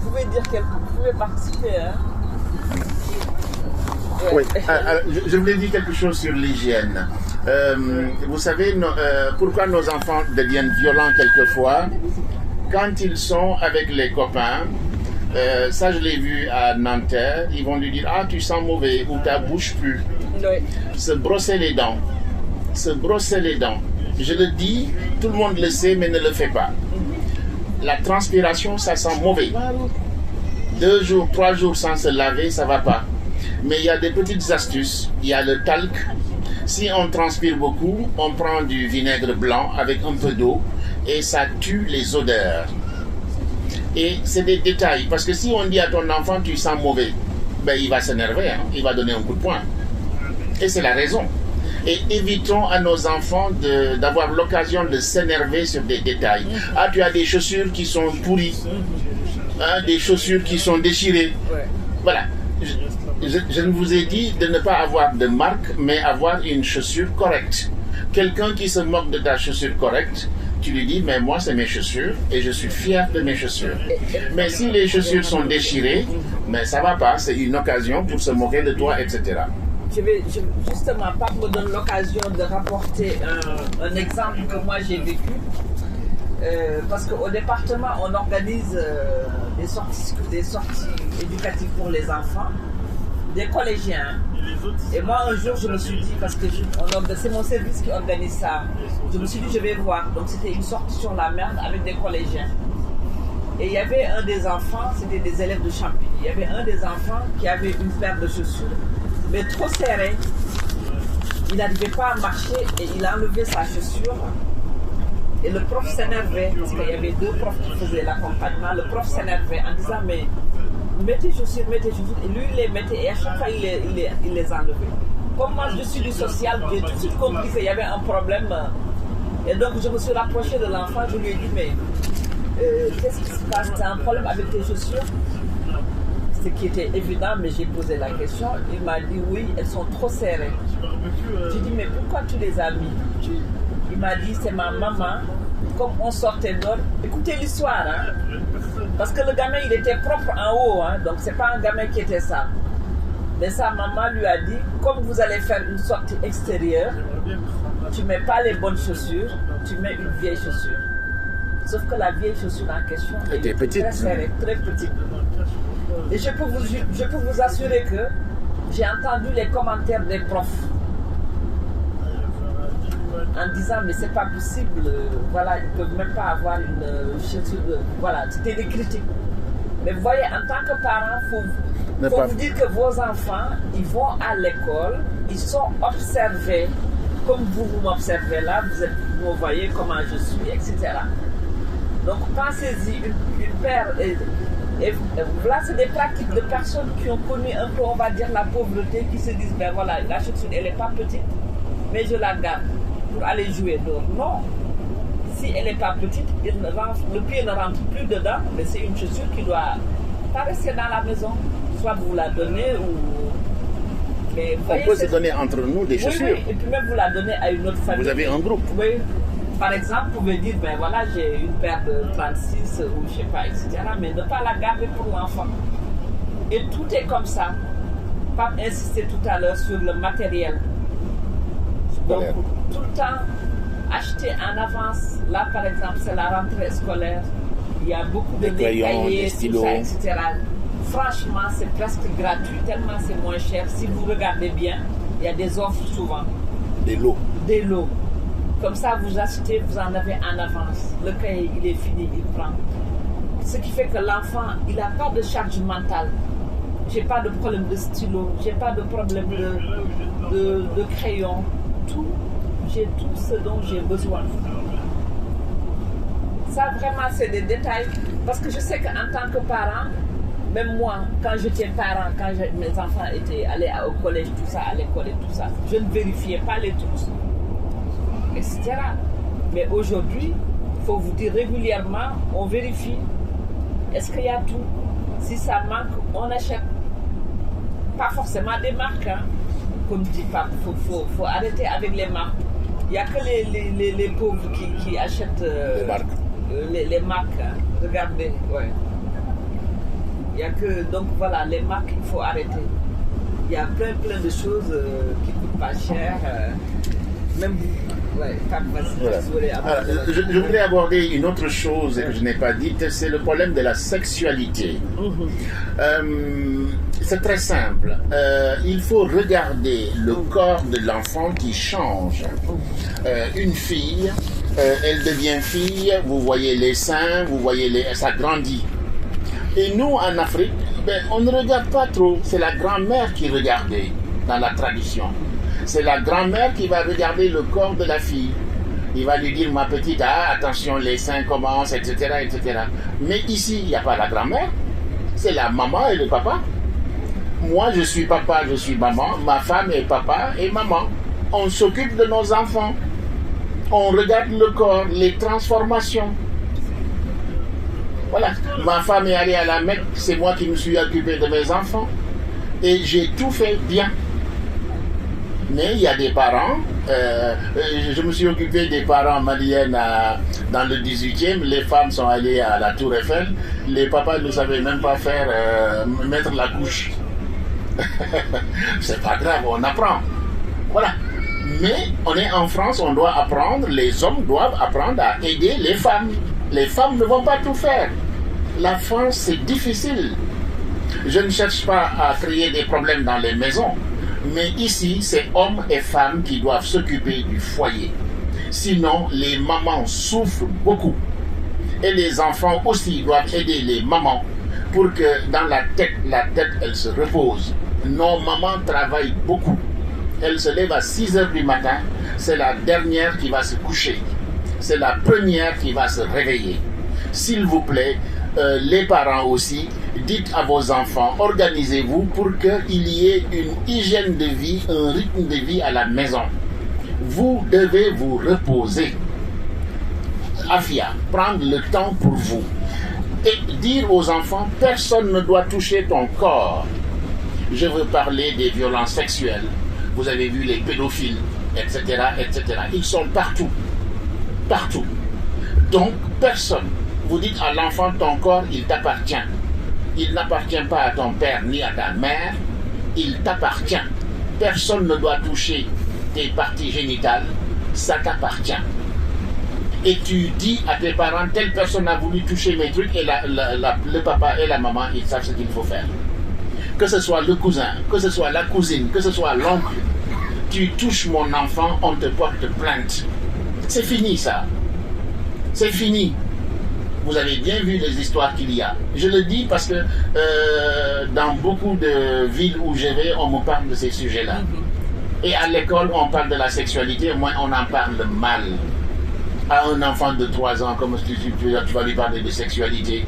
Vous pouvez participer, hein? Oui, je voulais dire quelque chose sur l'hygiène. Vous savez, pourquoi nos enfants deviennent violents quelquefois? Quand ils sont avec les copains, ça je l'ai vu à Nanterre, ils vont lui dire « Ah, tu sens mauvais » ou « ta bouche pue ». Se brosser les dents. Je le dis, tout le monde le sait, mais ne le fait pas. La transpiration, ça sent mauvais. 2 jours, 3 jours sans se laver, ça ne va pas. Mais il y a des petites astuces. Il y a le talc. Si on transpire beaucoup, on prend du vinaigre blanc avec un peu d'eau et ça tue les odeurs. Et c'est des détails. Parce que si on dit à ton enfant, tu sens mauvais, ben, il va s'énerver, hein, il va donner un coup de poing. Et c'est la raison. Et évitons à nos enfants d'avoir l'occasion de s'énerver sur des détails. Ah, tu as des chaussures qui sont pourries, hein, des chaussures qui sont déchirées. Voilà. Je ne vous ai dit de ne pas avoir de marque, mais avoir une chaussure correcte. Quelqu'un qui se moque de ta chaussure correcte, tu lui dis, mais moi c'est mes chaussures et je suis fier de mes chaussures. Mais si les chaussures sont déchirées, mais ça va pas, c'est une occasion pour se moquer de toi, etc. Justement, Pape me donne l'occasion de rapporter un exemple que moi j'ai vécu. Parce qu'au département, on organise des sorties éducatives pour les enfants, des collégiens. Et moi, un jour, je me suis dit, parce que c'est mon service qui organise ça, je me suis dit, je vais voir. Donc, c'était une sortie sur la mer avec des collégiens. Et il y avait un des enfants, c'était des élèves de Champigny. Il y avait un des enfants qui avait une paire de chaussures, mais trop serrée. Il n'arrivait pas à marcher et il a enlevé sa chaussure. Et le prof s'énervait, parce qu'il y avait 2 profs qui faisaient l'accompagnement. Le prof s'énervait en disant, mais mettez chaussures. Et lui, il les mettait et à chaque fois, il les enlevait. Comme moi, je suis du social, j'ai tout de suite compris qu'il y avait un problème. Et donc, je me suis rapproché de l'enfant, je lui ai dit, mais qu'est-ce qui se passe? Tu as un problème avec tes chaussures? ce qui était évident, mais j'ai posé la question. Il m'a dit oui, elles sont trop serrées. J'ai dit mais pourquoi tu les as mis? Il m'a dit c'est ma maman. Comme on sortait d'or, écoutez l'histoire, hein? Parce que le gamin il était propre en haut, hein? Donc c'est pas un gamin qui était ça. Mais sa maman lui a dit, comme vous allez faire une sortie extérieure, tu mets pas les bonnes chaussures, tu mets une vieille chaussure. Sauf que la vieille chaussure en question était petite, très serrée, très petite. Et je peux vous assurer que j'ai entendu les commentaires des profs en disant mais c'est pas possible, voilà, ils peuvent même pas avoir une chaussure, voilà, c'était des critiques. Mais vous voyez, en tant que parent, il faut vous dire que vos enfants, ils vont à l'école, ils sont observés, comme vous m'observez là, vous voyez comment je suis, etc. Donc pensez-y, une paire, et là c'est des pratiques de personnes qui ont connu un peu, on va dire, la pauvreté, qui se disent, ben voilà, la chaussure, elle n'est pas petite, mais je la garde pour aller jouer dehors. Non, si elle n'est pas petite, le pied ne rentre plus dedans, mais c'est une chaussure qui doit pas rester dans la maison. Soit vous la donnez ou... Mais, on peut se donner entre nous des chaussures. Oui, et puis même vous la donnez à une autre famille. Vous avez un groupe. Oui. Par exemple, vous pouvez dire, ben voilà, j'ai une paire de 36 ou je sais pas, etc. Mais ne pas la garder pour l'enfant. Et tout est comme ça. Pape insistait tout à l'heure sur le matériel. Donc, tout le temps, acheter en avance. Là, par exemple, c'est la rentrée scolaire. Il y a beaucoup de cahiers, tout ça, etc. Franchement, c'est presque gratuit, tellement c'est moins cher. Si vous regardez bien, il y a des offres souvent. Des lots. Des lots. Comme ça, vous achetez, vous en avez en avance. Le cahier, il est fini, il prend. Ce qui fait que l'enfant, il n'a pas de charge mentale. J'ai pas de problème de stylo, j'ai pas de problème de crayon. J'ai tout ce dont j'ai besoin. Ça, vraiment, c'est des détails. Parce que je sais qu'en tant que parent, même moi, quand j'étais parent, quand mes enfants étaient allés au collège, tout ça, à l'école et tout ça, je ne vérifiais pas les trucs, etc. Mais aujourd'hui, il faut vous dire régulièrement, on vérifie. Est-ce qu'il y a tout? Si ça manque, on achète. Pas forcément des marques, hein. Comme dit Pape, il faut arrêter avec les marques. Il n'y a que les pauvres qui achètent les marques. Les marques, hein. Regardez, ouais. Il n'y a que, donc voilà, les marques, il faut arrêter. Il y a plein de choses qui ne coûtent pas cher. Même vous, ouais, voilà. Alors, je voudrais aborder une autre chose que je n'ai pas dite, c'est le problème de la sexualité. C'est très simple. Il faut regarder le corps de l'enfant qui change. Une fille, elle devient fille, vous voyez les seins, vous voyez ça grandit. Et nous, en Afrique, on ne regarde pas trop. C'est la grand-mère qui regardait dans la tradition. C'est la grand-mère qui va regarder le corps de la fille. Il va lui dire, ma petite, attention, les seins commencent, etc., etc. Mais ici, il n'y a pas la grand-mère. C'est la maman et le papa. Moi, je suis papa, je suis maman. Ma femme est papa et maman. On s'occupe de nos enfants. On regarde le corps, les transformations. Voilà, ma femme est allée à la Mecque, c'est moi qui me suis occupé de mes enfants et j'ai tout fait bien. Mais il y a des parents, je me suis occupé des parents maliennes dans le 18e, les femmes sont allées à la Tour Eiffel, les papas ne savaient même pas mettre la couche. C'est pas grave, on apprend. Voilà. Mais on est en France, on doit apprendre, les hommes doivent apprendre à aider les femmes. Les femmes ne vont pas tout faire. La France, c'est difficile. Je ne cherche pas à créer des problèmes dans les maisons. Mais ici, c'est hommes et femmes qui doivent s'occuper du foyer. Sinon, les mamans souffrent beaucoup. Et les enfants aussi doivent aider les mamans pour que dans la tête, elle se repose. Nos mamans travaillent beaucoup. Elles se lèvent à 6 heures du matin. C'est la dernière qui va se coucher. C'est la première qui va se réveiller. S'il vous plaît, les parents aussi, dites à vos enfants, organisez-vous pour qu'il y ait une hygiène de vie, un rythme de vie à la maison. Vous devez vous reposer. Afia, prendre le temps pour vous. Et dire aux enfants, personne ne doit toucher ton corps. Je veux parler des violences sexuelles. Vous avez vu les pédophiles, etc., etc. Ils sont partout. Partout. Donc, personne. Vous dites à l'enfant, ton corps, il t'appartient. Il n'appartient pas à ton père ni à ta mère. Il t'appartient. Personne ne doit toucher tes parties génitales. Ça t'appartient. Et tu dis à tes parents, telle personne a voulu toucher mes trucs, et le papa et la maman, ils savent ce qu'il faut faire. Que ce soit le cousin, que ce soit la cousine, que ce soit l'oncle, tu touches mon enfant, on te porte plainte. C'est fini ça. C'est fini. Vous avez bien vu les histoires qu'il y a. Je le dis parce que dans beaucoup de villes où je vais, on me parle de ces sujets-là. Et à l'école, on parle de la sexualité, moi on en parle mal. À un enfant de 3 ans, comme tu vas lui parler de sexualité.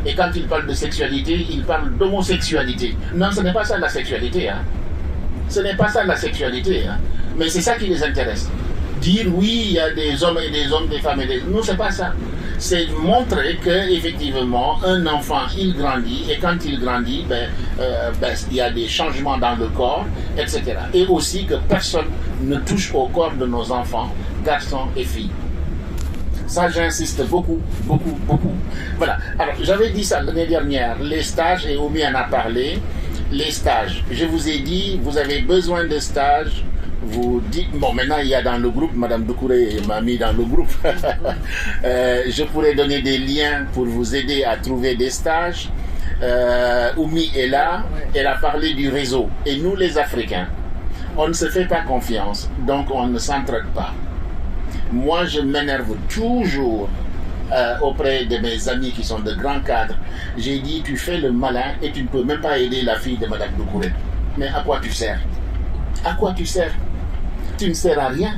Et quand il parle de sexualité, il parle d'homosexualité. Non, ce n'est pas ça la sexualité. Hein. Ce n'est pas ça la sexualité. Hein. Mais c'est ça qui les intéresse. Dire oui, il y a des hommes et des hommes, des femmes et des... Non, c'est pas ça. C'est montrer qu'effectivement, un enfant, il grandit. Et quand il grandit, il y a des changements dans le corps, etc. Et aussi que personne ne touche au corps de nos enfants, garçons et filles. Ça, j'insiste beaucoup, beaucoup, beaucoup. Voilà. Alors, j'avais dit ça l'année dernière, les stages, et Oumi en a parlé. Les stages. Je vous ai dit, vous avez besoin de stages. Vous dites, bon, maintenant il y a dans le groupe, Madame Doucouré m'a mis dans le groupe. Je pourrais donner des liens pour vous aider à trouver des stages. Oumi est là, elle a parlé du réseau. Et nous, les Africains, on ne se fait pas confiance, donc on ne s'entraide pas. Moi, je m'énerve toujours auprès de mes amis qui sont de grands cadres. J'ai dit, tu fais le malin et tu ne peux même pas aider la fille de Madame Doucouré. Mais à quoi tu sers? À quoi tu sers? Tu ne sers à rien.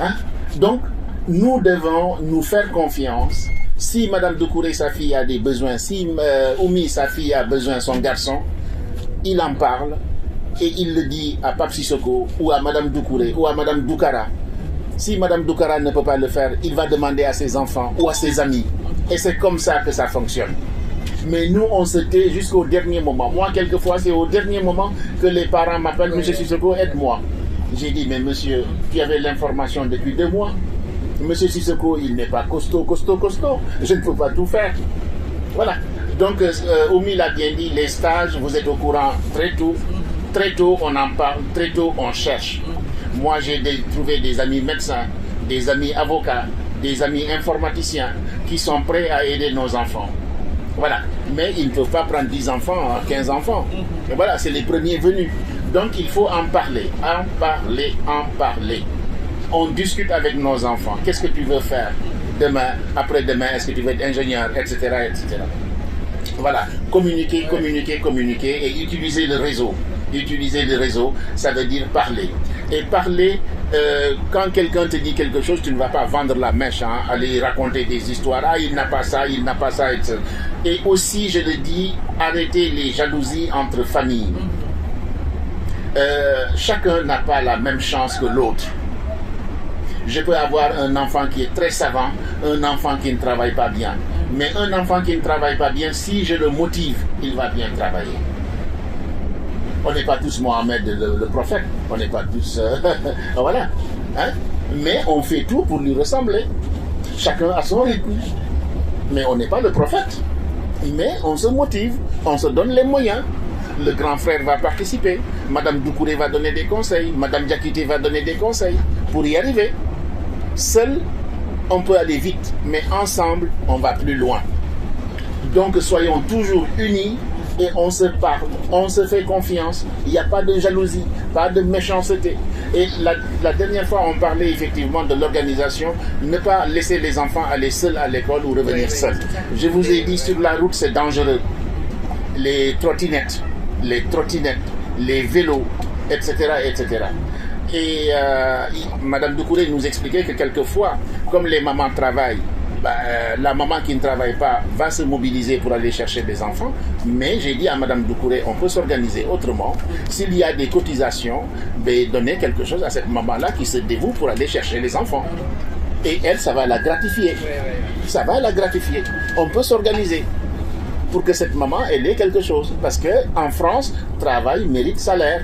Hein? Donc, nous devons nous faire confiance. Si Madame Doucouré, sa fille, a des besoins, si Oumi, sa fille, a besoin de son garçon, il en parle et il le dit à Pape Sissoko ou à Madame Doucouré ou à Madame Doukara. Si Madame Doukara ne peut pas le faire, il va demander à ses enfants ou à ses amis. Et c'est comme ça que ça fonctionne. Mais nous, on se tait jusqu'au dernier moment. Moi, quelquefois, c'est au dernier moment que les parents m'appellent, Monsieur Sissoko, aide-moi. J'ai dit, mais monsieur, tu avais l'information depuis 2 mois. Monsieur Sissoko, il n'est pas costaud. Je ne peux pas tout faire. Voilà. Donc, Oumi l'a bien dit, les stages, vous êtes au courant très tôt. Très tôt, on en parle. Très tôt, on cherche. Moi, j'ai trouvé des amis médecins, des amis avocats, des amis informaticiens qui sont prêts à aider nos enfants. Voilà. Mais ils ne peuvent pas prendre 10 enfants, 15 enfants. Et voilà, c'est les premiers venus. Donc, il faut en parler. En parler, en parler. On discute avec nos enfants. Qu'est-ce que tu veux faire demain, après-demain? Est-ce que tu veux être ingénieur, etc., etc. Voilà. Communiquer, communiquer, communiquer et utiliser le réseau. Utiliser le réseau, ça veut dire parler. Et parler, quand quelqu'un te dit quelque chose, tu ne vas pas vendre la mèche, hein, aller raconter des histoires. Ah, il n'a pas ça, etc. Et aussi, je le dis, arrêter les jalousies entre familles. Chacun n'a pas la même chance que l'autre. Je peux avoir un enfant qui est très savant, un enfant qui ne travaille pas bien. Mais un enfant qui ne travaille pas bien, si je le motive, il va bien travailler. On n'est pas tous Mohamed le prophète, on n'est pas tous... voilà. Hein? Mais on fait tout pour lui ressembler. Chacun a son rythme. Mais on n'est pas le prophète. Mais on se motive, on se donne les moyens. Le grand frère va participer. Madame Doucouré va donner des conseils. Madame Diakité va donner des conseils pour y arriver. Seul, on peut aller vite. Mais ensemble, on va plus loin. Donc, soyons toujours unis. Et on se parle, on se fait confiance, il n'y a pas de jalousie, pas de méchanceté. Et la dernière fois, on parlait effectivement de l'organisation, ne pas laisser les enfants aller seuls à l'école ou revenir seuls. Je vous ai dit, sur la route, c'est dangereux. Les trottinettes, les vélos, etc., etc. Et Madame Doucouré nous expliquait que quelquefois, comme les mamans travaillent, la maman qui ne travaille pas va se mobiliser pour aller chercher des enfants. Mais j'ai dit à Madame Doucouré, on peut s'organiser autrement. S'il y a des cotisations, donner quelque chose à cette maman-là qui se dévoue pour aller chercher les enfants. Et elle, ça va la gratifier. Ça va la gratifier. On peut s'organiser pour que cette maman, elle ait quelque chose. Parce qu'en France, travail mérite salaire.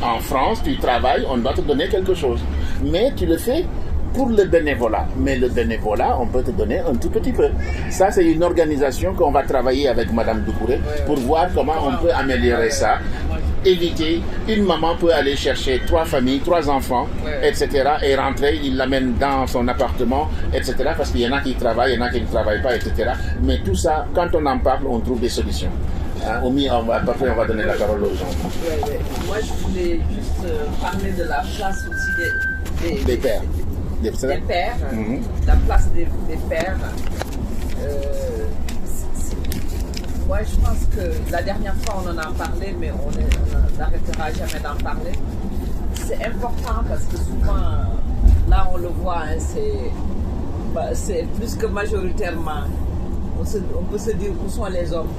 En France, tu travailles, on doit te donner quelque chose. Mais tu le fais pour le bénévolat. Mais le bénévolat, on peut te donner un tout petit peu. Ça, c'est une organisation qu'on va travailler avec Madame Doucouré pour voir comment on peut améliorer ça. Éviter, une maman peut aller chercher 3 familles, 3 enfants, etc. et rentrer, il l'amène dans son appartement, etc. parce qu'il y en a qui travaillent, il y en a qui ne travaillent pas, etc. Mais tout ça, quand on en parle, on trouve des solutions. Omi, après on va donner la parole aux gens. Moi, je voulais juste parler de la place aussi des pères. Des pères, la place des pères. Moi, je pense que la dernière fois, on en a parlé, mais on n'arrêtera jamais d'en parler. C'est important parce que souvent, là, on le voit, hein, c'est plus que majoritairement. On peut se dire où sont les hommes.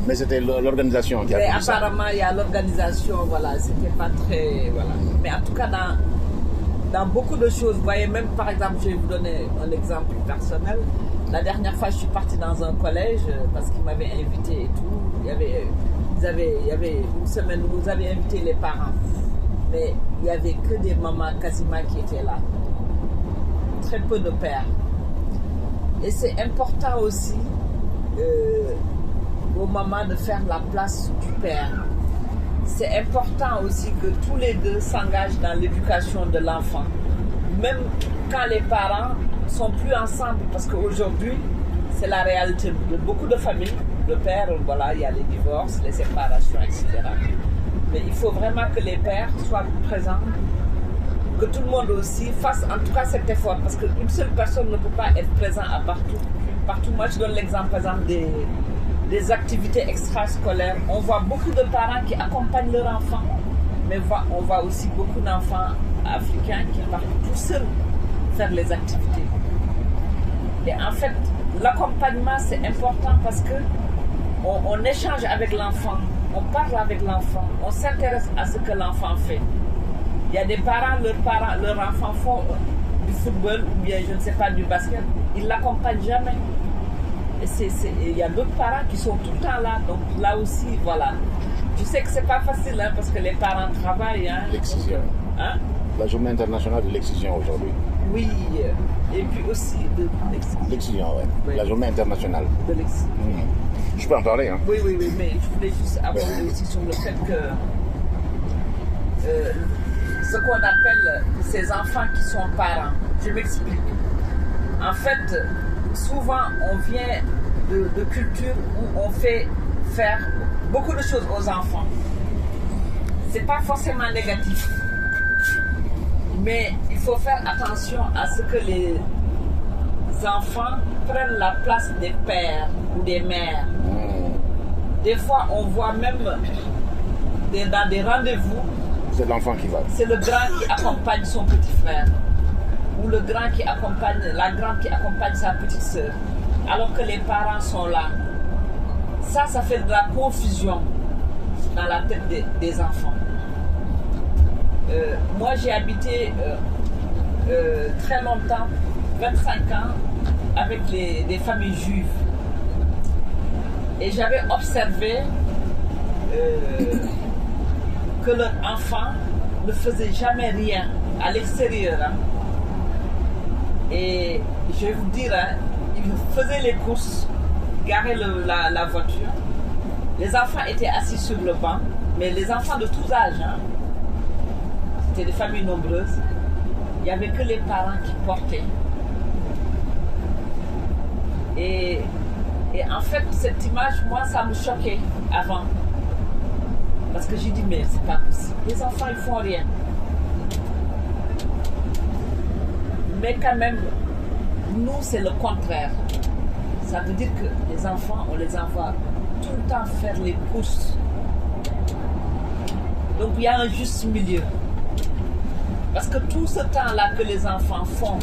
Mais c'était l'organisation qui a fait ça. Apparemment, il y a l'organisation, voilà, c'était pas très... Voilà. Mais en tout cas, dans beaucoup de choses, vous voyez, même par exemple, je vais vous donner un exemple personnel. La dernière fois, je suis partie dans un collège parce qu'ils m'avaient invité et tout. Il y avait une semaine où vous avez invité les parents. Mais il n'y avait que des mamans quasiment qui étaient là. Très peu de pères. Et c'est important aussi aux mamans de faire la place du père. C'est important aussi que tous les deux s'engagent dans l'éducation de l'enfant. Même quand les parents sont plus ensemble, parce qu'aujourd'hui, c'est la réalité de beaucoup de familles. Le père, voilà, il y a les divorces, les séparations, etc. Mais il faut vraiment que les pères soient présents, que tout le monde aussi fasse en tout cas cet effort, parce qu'une seule personne ne peut pas être présente à partout. Moi, je donne l'exemple, par exemple, des activités extrascolaires. On voit beaucoup de parents qui accompagnent leurs enfants, mais on voit aussi beaucoup d'enfants africains qui partent tout seuls faire les activités. Et en fait, l'accompagnement, c'est important parce que on échange avec l'enfant, on parle avec l'enfant, on s'intéresse à ce que l'enfant fait. Il y a des parents, leurs enfants font du football ou bien, je ne sais pas, du basket, ils ne l'accompagnent jamais. Et il y a d'autres parents qui sont tout le temps là, donc là aussi, voilà. Je sais que ce n'est pas facile hein, parce que les parents travaillent. Hein, l'excision. Hein? La journée internationale de l'excision aujourd'hui. Oui, et puis aussi de l'excision. L'excision, oui. La journée internationale. De l'excision. Je peux en parler, hein? Oui, mais je voulais juste aborder aussi sur le fait que ce qu'on appelle ces enfants qui sont parents. Je m'explique. En fait, souvent, on vient de cultures où on fait faire beaucoup de choses aux enfants. C'est pas forcément négatif. Mais il faut faire attention à ce que les enfants prennent la place des pères ou des mères. Des fois, on voit même dans des rendez-vous, c'est l'enfant qui va. C'est le grand qui accompagne son petit frère. Ou le grand qui accompagne, la grande qui accompagne sa petite sœur. Alors que les parents sont là. Ça fait de la confusion dans la tête des enfants. Moi, j'ai habité très longtemps, 25 ans, avec des familles juives. Et j'avais observé que leurs enfants ne faisaient jamais rien à l'extérieur. Hein. Et je vais vous dire, hein, ils faisaient les courses, garaient la voiture. Les enfants étaient assis sur le banc, mais les enfants de tous âges, hein, c'était des familles nombreuses. Il n'y avait que les parents qui portaient. Et en fait, cette image, moi, ça me choquait avant. Parce que j'ai dit, mais c'est pas possible. Les enfants, ils font rien. Mais quand même, nous, c'est le contraire. Ça veut dire que les enfants, on les envoie tout le temps faire les courses. Donc, il y a un juste milieu. Parce que tout ce temps-là que les enfants font,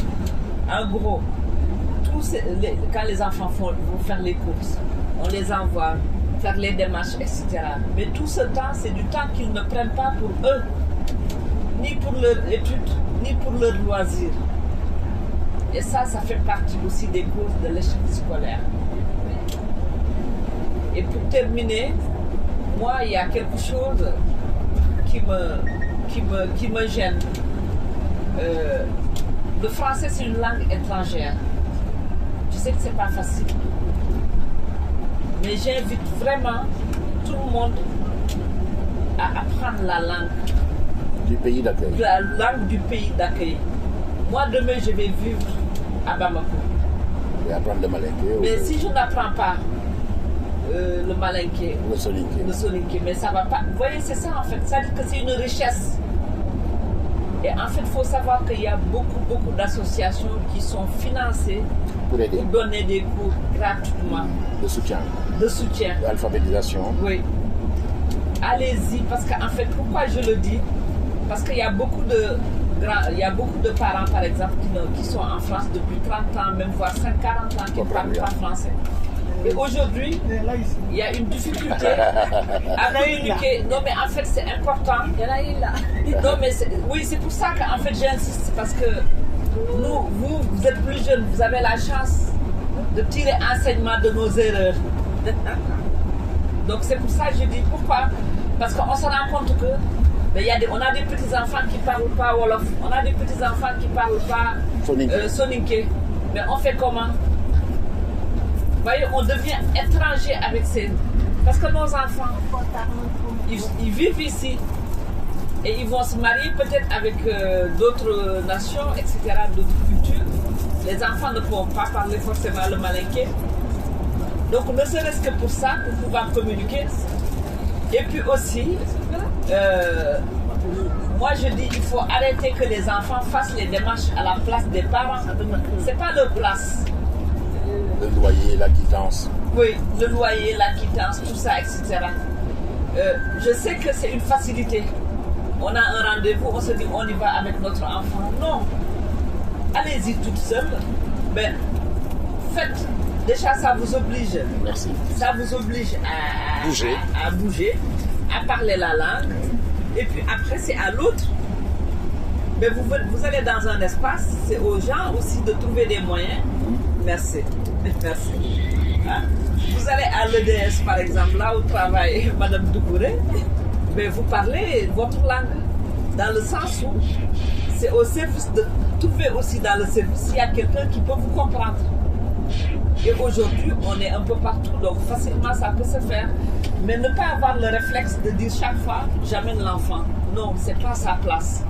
en gros, quand les enfants vont faire les courses, on les envoie faire les démarches, etc. Mais tout ce temps, c'est du temps qu'ils ne prennent pas pour eux, ni pour leur étude, ni pour leur loisir. Et ça fait partie aussi des causes de l'échec scolaire. Et pour terminer, moi, il y a quelque chose qui me gêne. Le français, c'est une langue étrangère. Je sais que c'est pas facile. Mais j'invite vraiment tout le monde à apprendre la langue. Du pays d'accueil. La langue du pays d'accueil. Moi, demain, je vais vivre à Bamako. Et apprendre le malinké. Mais si je n'apprends pas le malinké, le soninké, mais ça va pas. Vous voyez, c'est ça en fait. Ça veut dire que c'est une richesse. Et en fait, il faut savoir qu'il y a beaucoup d'associations qui sont financées pour donner des cours gratuitement. De soutien. De soutien. D'alphabétisation. Oui. Allez-y, parce qu'en fait, pourquoi je le dis? Parce qu'il y a beaucoup de parents, par exemple, qui sont en France depuis 30 ans, même voire 40 ans, qui ne parlent pas français. Et aujourd'hui, il y a une difficulté à communiquer. Non, mais en fait, c'est important. Non, mais oui, c'est pour ça qu'en fait, j'insiste, parce que vous êtes plus jeunes, vous avez la chance de tirer enseignement de nos erreurs. Donc, c'est pour ça que je dis pourquoi. Parce qu'on se rend compte que on a des petits-enfants qui ne parlent pas Wolof, on a des petits-enfants qui ne parlent pas soninké. Mais on fait comment? Vous voyez, on devient étranger avec ces... Parce que nos enfants, ils vivent ici et ils vont se marier peut-être avec d'autres nations, etc., d'autres cultures. Les enfants ne pourront pas parler forcément le malinké. Donc, ne serait-ce que pour ça, pour pouvoir communiquer. Et puis aussi, moi je dis qu'il faut arrêter que les enfants fassent les démarches à la place des parents. C'est pas leur place. Le loyer, la quittance. Oui, le loyer, la quittance, tout ça, etc. Je sais que c'est une facilité. On a un rendez-vous, on se dit on y va avec notre enfant. Non. Allez-y toute seule. Mais faites. Déjà, ça vous oblige. Merci. Ça vous oblige à bouger, à parler la langue. Et puis après, c'est à l'autre. Mais vous allez dans un espace, c'est aux gens aussi de trouver des moyens. Merci. Merci. Hein? Vous allez à l'EDS, par exemple, là où travaille Madame Doucouré, mais vous parlez votre langue. Dans le sens où c'est au service de trouver aussi dans le service, s'il y a quelqu'un qui peut vous comprendre. Et aujourd'hui, on est un peu partout, donc facilement ça peut se faire. Mais ne pas avoir le réflexe de dire chaque fois, j'amène l'enfant. Non, c'est pas sa place.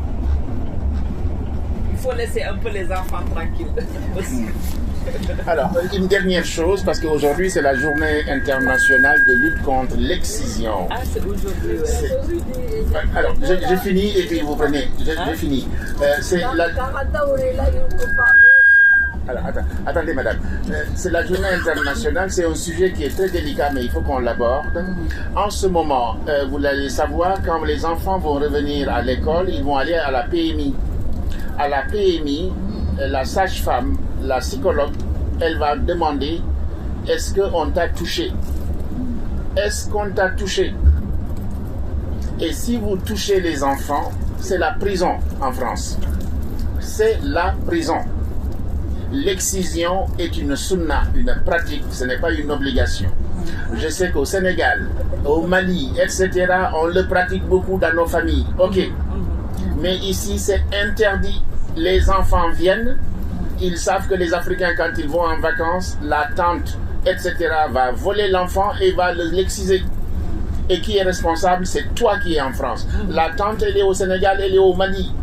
Il faut laisser un peu les enfants tranquilles aussi. Alors, une dernière chose, parce qu'aujourd'hui c'est la journée internationale de lutte contre l'excision. Ah, c'est aujourd'hui, ouais. Alors, j'ai fini et puis vous prenez. J'ai fini. C'est la... Alors, attendez madame, c'est la journée internationale, c'est un sujet qui est très délicat mais il faut qu'on l'aborde. En ce moment, vous allez savoir, quand les enfants vont revenir à l'école, ils vont aller à la PMI. À la PMI, la sage-femme, la psychologue, elle va demander, est-ce qu'on t'a touché? Est-ce qu'on t'a touché? Et si vous touchez les enfants, c'est la prison en France. C'est la prison. L'excision est une sunna, une pratique, ce n'est pas une obligation. Je sais qu'au Sénégal, au Mali, etc., on le pratique beaucoup dans nos familles. Ok. Mais ici, c'est interdit. Les enfants viennent, ils savent que les Africains, quand ils vont en vacances, la tante, etc., va voler l'enfant et va l'exciser. Et qui est responsable? C'est toi qui es en France. La tante, elle est au Sénégal, elle est au Mali.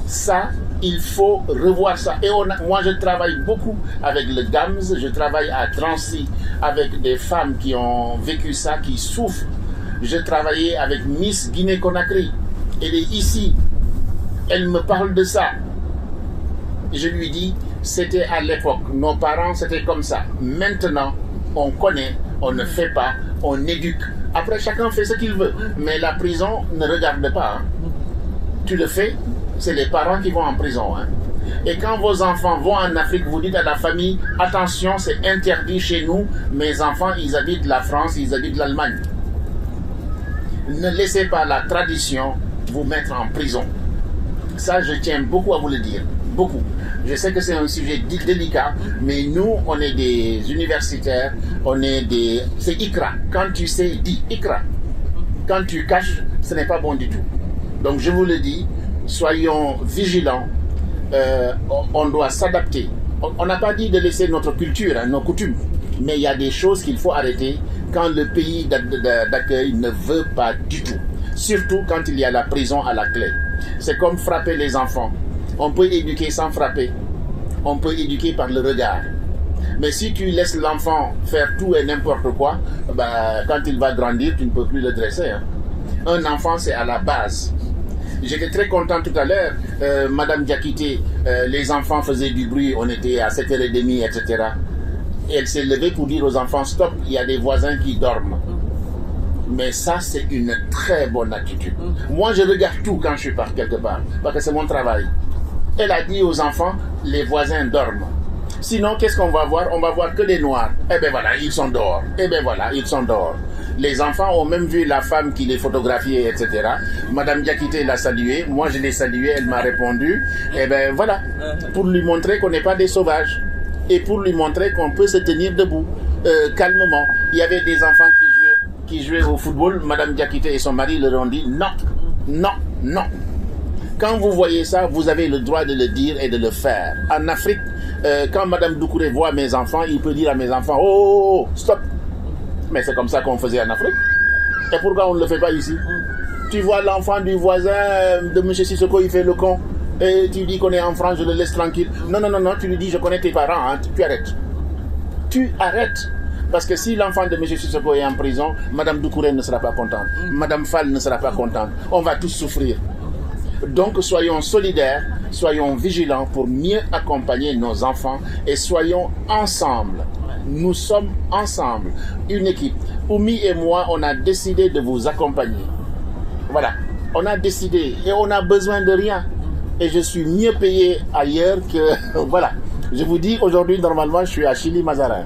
Ça, il faut revoir ça. Et moi, je travaille beaucoup avec le GAMS, je travaille à Drancy avec des femmes qui ont vécu ça, qui souffrent. Je travaillais avec Miss Guinée-Conakry. Elle est ici. Elle me parle de ça. Je lui dis, c'était à l'époque. Nos parents, c'était comme ça. Maintenant, on connaît, on ne fait pas, on éduque. Après, chacun fait ce qu'il veut. Mais la prison ne regarde pas. Hein. Tu le fais, c'est les parents qui vont en prison. Hein. Et quand vos enfants vont en Afrique, vous dites à la famille, attention, c'est interdit chez nous. Mes enfants, ils habitent la France, ils habitent l'Allemagne. Ne laissez pas la tradition vous mettre en prison. Ça, je tiens beaucoup à vous le dire. beaucoup. Je sais que c'est un sujet délicat, mais nous, on est des universitaires, c'est Ikra. Quand tu sais, dis Ikra. Quand tu caches, ce n'est pas bon du tout. Donc je vous le dis, soyons vigilants, on doit s'adapter. On n'a pas dit de laisser notre culture, nos coutumes, mais il y a des choses qu'il faut arrêter quand le pays d'accueil ne veut pas du tout. Surtout quand il y a la prison à la clé. C'est comme frapper les enfants. On peut éduquer sans frapper. On peut éduquer par le regard. Mais si tu laisses l'enfant faire tout et n'importe quoi, quand il va grandir, tu ne peux plus le dresser. Hein. Un enfant, c'est à la base. J'étais très content tout à l'heure. Madame Diakité, les enfants faisaient du bruit, on était à 7h30, etc. Et elle s'est levée pour dire aux enfants, stop, il y a des voisins qui dorment. Mais ça, c'est une très bonne attitude. Moi, je regarde tout quand je suis quelque part, parce que c'est mon travail. Elle a dit aux enfants, les voisins dorment. Sinon, qu'est-ce qu'on va voir? On va voir que des noirs. Eh bien voilà, ils sont dehors. Eh bien voilà, ils sont dehors. Les enfants ont même vu la femme qui les photographiait, etc. Madame Diakité l'a saluée. Moi, je l'ai saluée. Elle m'a répondu. Eh bien voilà, pour lui montrer qu'on n'est pas des sauvages. Et pour lui montrer qu'on peut se tenir debout, calmement. Il y avait des enfants qui jouaient au football. Madame Diakité et son mari leur ont dit non, non, non. Quand vous voyez ça, vous avez le droit de le dire et de le faire. En Afrique, quand Madame Doucouré voit mes enfants, il peut dire à mes enfants, oh, stop. Mais c'est comme ça qu'on faisait en Afrique. Et pourquoi on ne le fait pas ici? Tu vois l'enfant du voisin de M. Sissoko, il fait le con. Et tu dis qu'on est en France, je le laisse tranquille. Non, non, non, non, tu lui dis, je connais tes parents, hein, tu arrêtes. Tu arrêtes. Parce que si l'enfant de M. Sissoko est en prison, Madame Doucouré ne sera pas contente. Madame Fall ne sera pas contente. On va tous souffrir. Donc soyons solidaires, soyons vigilants pour mieux accompagner nos enfants et soyons ensemble. Nous sommes ensemble, une équipe. Oumi et moi, on a décidé de vous accompagner. Voilà, on a décidé et on n'a besoin de rien. Et je suis mieux payé ailleurs que... Voilà, je vous dis, aujourd'hui, normalement, je suis à Chili-Mazarin.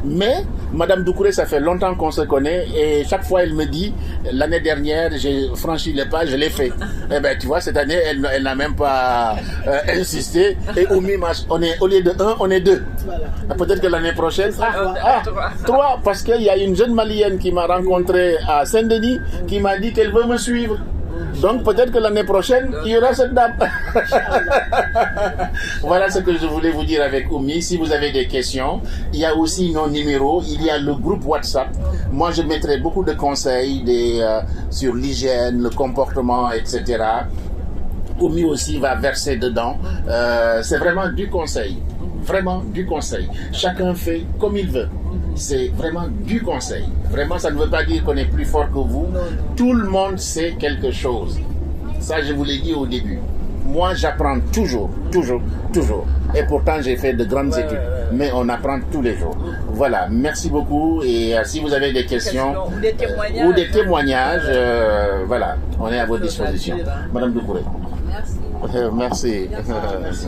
Mais Madame Doucouré, ça fait longtemps qu'on se connaît et chaque fois elle me dit, l'année dernière j'ai franchi le pas, je l'ai fait. Eh bien tu vois, cette année elle n'a même pas insisté et Oumi, on est, au lieu de 1, on est 2. Voilà. Peut-être que l'année prochaine, 3, parce qu'il y a une jeune Malienne qui m'a rencontré à Saint-Denis qui m'a dit qu'elle veut me suivre. Donc peut-être que l'année prochaine, il y aura cette dame. Voilà ce que je voulais vous dire avec Oumi. Si vous avez des questions, il y a aussi nos numéros. Il y a le groupe WhatsApp. Moi, je mettrai beaucoup de conseils sur l'hygiène, le comportement, etc. Oumi aussi va verser dedans. C'est vraiment du conseil. Vraiment du conseil. Chacun fait comme il veut. C'est vraiment du conseil. Vraiment, ça ne veut pas dire qu'on est plus fort que vous. Tout le monde sait quelque chose. Ça, je vous l'ai dit au début. Moi, j'apprends toujours, toujours, toujours. Et pourtant, j'ai fait de grandes études. Mais on apprend tous les jours. Voilà, merci beaucoup. Et si vous avez des questions ou des témoignages, voilà, on est à votre disposition. Madame Doucouré. Merci. Merci.